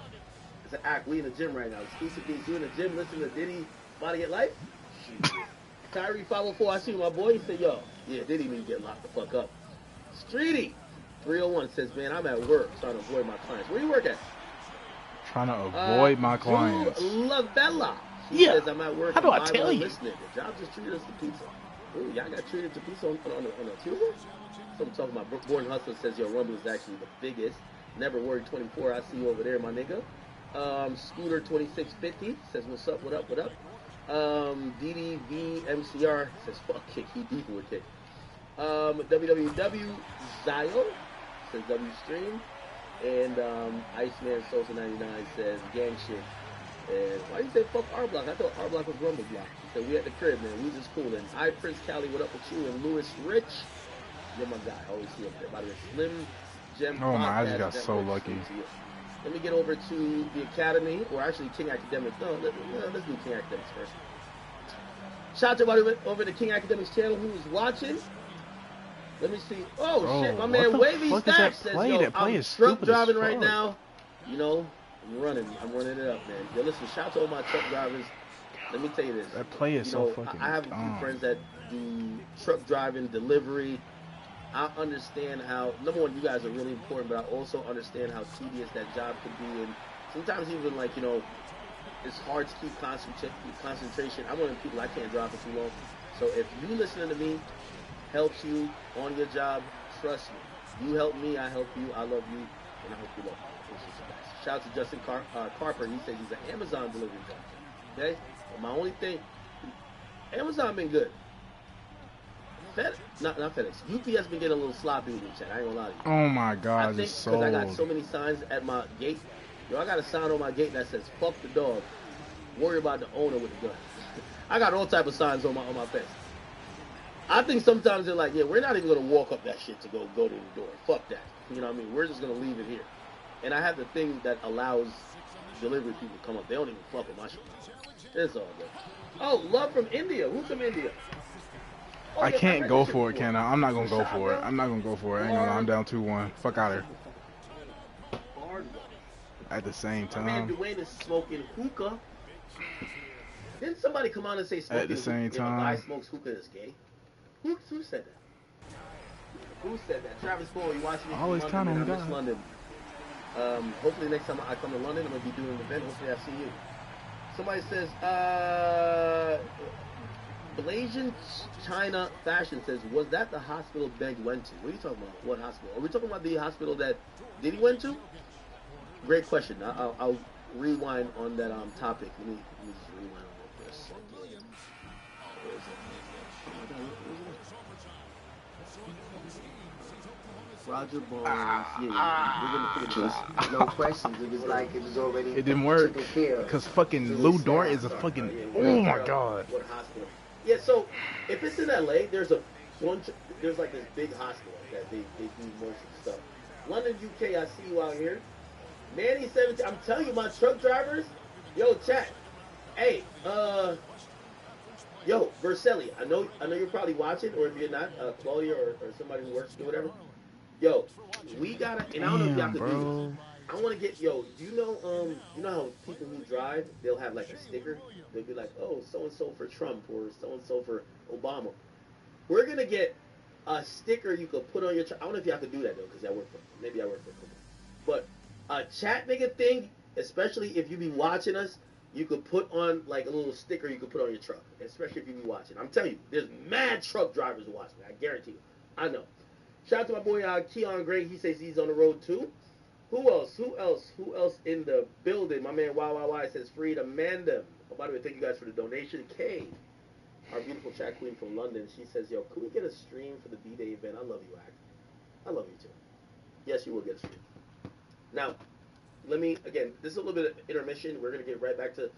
It's an act. We in the gym right now. Exclusively doing the gym, listening to Diddy Body at Life. Tyree 504, I see my boy. He said, yo, yeah, Diddy need to get locked the fuck up. Streety 301 says, man, I'm at work trying to avoid my clients. Where you work at? Trying to avoid my clients. Lavella. She says, I'm at work. How do I tell you? Listening. The job just treated us to pizza. Ooh, y'all got treated to pizza on a Tuesday? So I'm talking about. Born Hustler says, yo, Rumble is actually the biggest. Never worried 24. I see you over there, my nigga. Scooter 2650 says, what's up, what up, what up? DDVMCR says, fuck Kick, he beefing with Kick. WWW Zio says W Stream. And Iceman Sosa 99 says gang shit. And why you say fuck R Block? I thought R Block was Rumble Block. He said we at the crib, man. We just cool. And I Prince Cali, what up with you? And Lewis Rich, you're my guy. I always see up there. By the way, Slim Gem. Oh my, I just got so lucky. Let me get over to the Academy, or actually King Academics. No, let's do King Academics first. Shout out to everybody over the King Academics channel who's watching. Let me see. Oh shit, my man Wavy Stacks says, yo, I'm truck driving right now. You know, I'm running it up, man. Yo, listen, shout out to all my truck drivers. Let me tell you this. That play is so fucking I have a few friends that do truck driving, delivery. I understand how, number one, you guys are really important, but I also understand how tedious that job could be. And sometimes even like, you know, it's hard to keep concentration. I'm one of the people, I can't drive for too long. So if you listening to me helps you on your job, trust me. You help me, I help you, I love you, and I hope you love me. Shout out to Justin Carper. He said he's an Amazon delivery driver. Okay? But my only thing, Amazon been good. Not FedEx. UPS been getting a little sloppy with me, chat. I ain't gonna lie to you. Oh my God, I think because I got so many signs at my gate. Yo, I got a sign on my gate that says "fuck the dog, worry about the owner with the gun." I got all type of signs on my fence. I think sometimes they're like, yeah, we're not even gonna walk up that shit to go to the door. Fuck that. You know what I mean? We're just gonna leave it here. And I have the thing that allows delivery people to come up. They don't even fuck with my shit. It's all good. Oh, love from India. Who's from India? Oh, I can't go for it, can I? I'm not gonna go for it. I'm not gonna go for it. I ain't gonna lie, I'm down 2-1. Fuck out of here. At the same time. My man Dwayne is smoking hookah. Didn't somebody come on and say smoking at the same time? If a guy smokes hookah is gay? Who said that? Who said that? Travis Cole, you watching me always from London, count on man. I miss London. Hopefully next time I come to London, I'm gonna be doing an event. Hopefully I see you. Somebody says, Blasian China Fashion says, was that the hospital Beg went to? What are you talking about? What hospital? Are we talking about the hospital that Diddy went to? Great question. I'll rewind on that topic. Let me just rewind on it for a second. Roger Ball is, we're gonna figure this out. No questions. It was like it was already. It didn't work taken care of. because fucking Lou Dort is a fucking. Oh my god. What hospital? Yeah, so if it's in LA, there's a bunch. There's like this big hospital that they do most of the stuff. London, UK, I see you out here. Manny 17. I'm telling you, my truck drivers. Yo, chat. Hey, yo, Verselli. I know you're probably watching, or if you're not, Claudia or somebody who works or whatever. Yo, we gotta. And I don't know if y'all can do this. I want to get, yo, you know how people who drive, they'll have like a sticker? They'll be like, oh, so-and-so for Trump or so-and-so for Obama. We're going to get a sticker you could put on your truck. I don't know if you have to do that, though, because maybe I work for a company. But a chat nigga thing, especially if you be watching us, you could put on like a little sticker you could put on your truck, especially if you be watching. I'm telling you, there's mad truck drivers watching. I guarantee you. I know. Shout out to my boy Keon Gray. He says he's on the road, too. Who else in the building? My man YYY says free to Amanda. Oh, by the way, thank you guys for the donation. Kay, our beautiful chat queen from London, she says, yo, could we get a stream for the B-Day event? I love you, Act. I love you, too. Yes, you will get a stream. Now, again, this is a little bit of intermission. We're going to get right back to,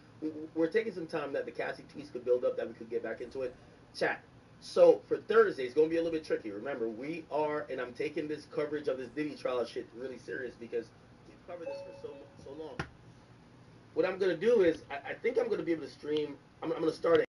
we're taking some time that the Cassie tweets could build up, that we could get back into it. Chat. So, for Thursday, it's going to be a little bit tricky. Remember, and I'm taking this coverage of this Diddy trial shit really serious because we've covered this for so long. What I'm going to do is, I think I'm going to be able to stream, I'm going to start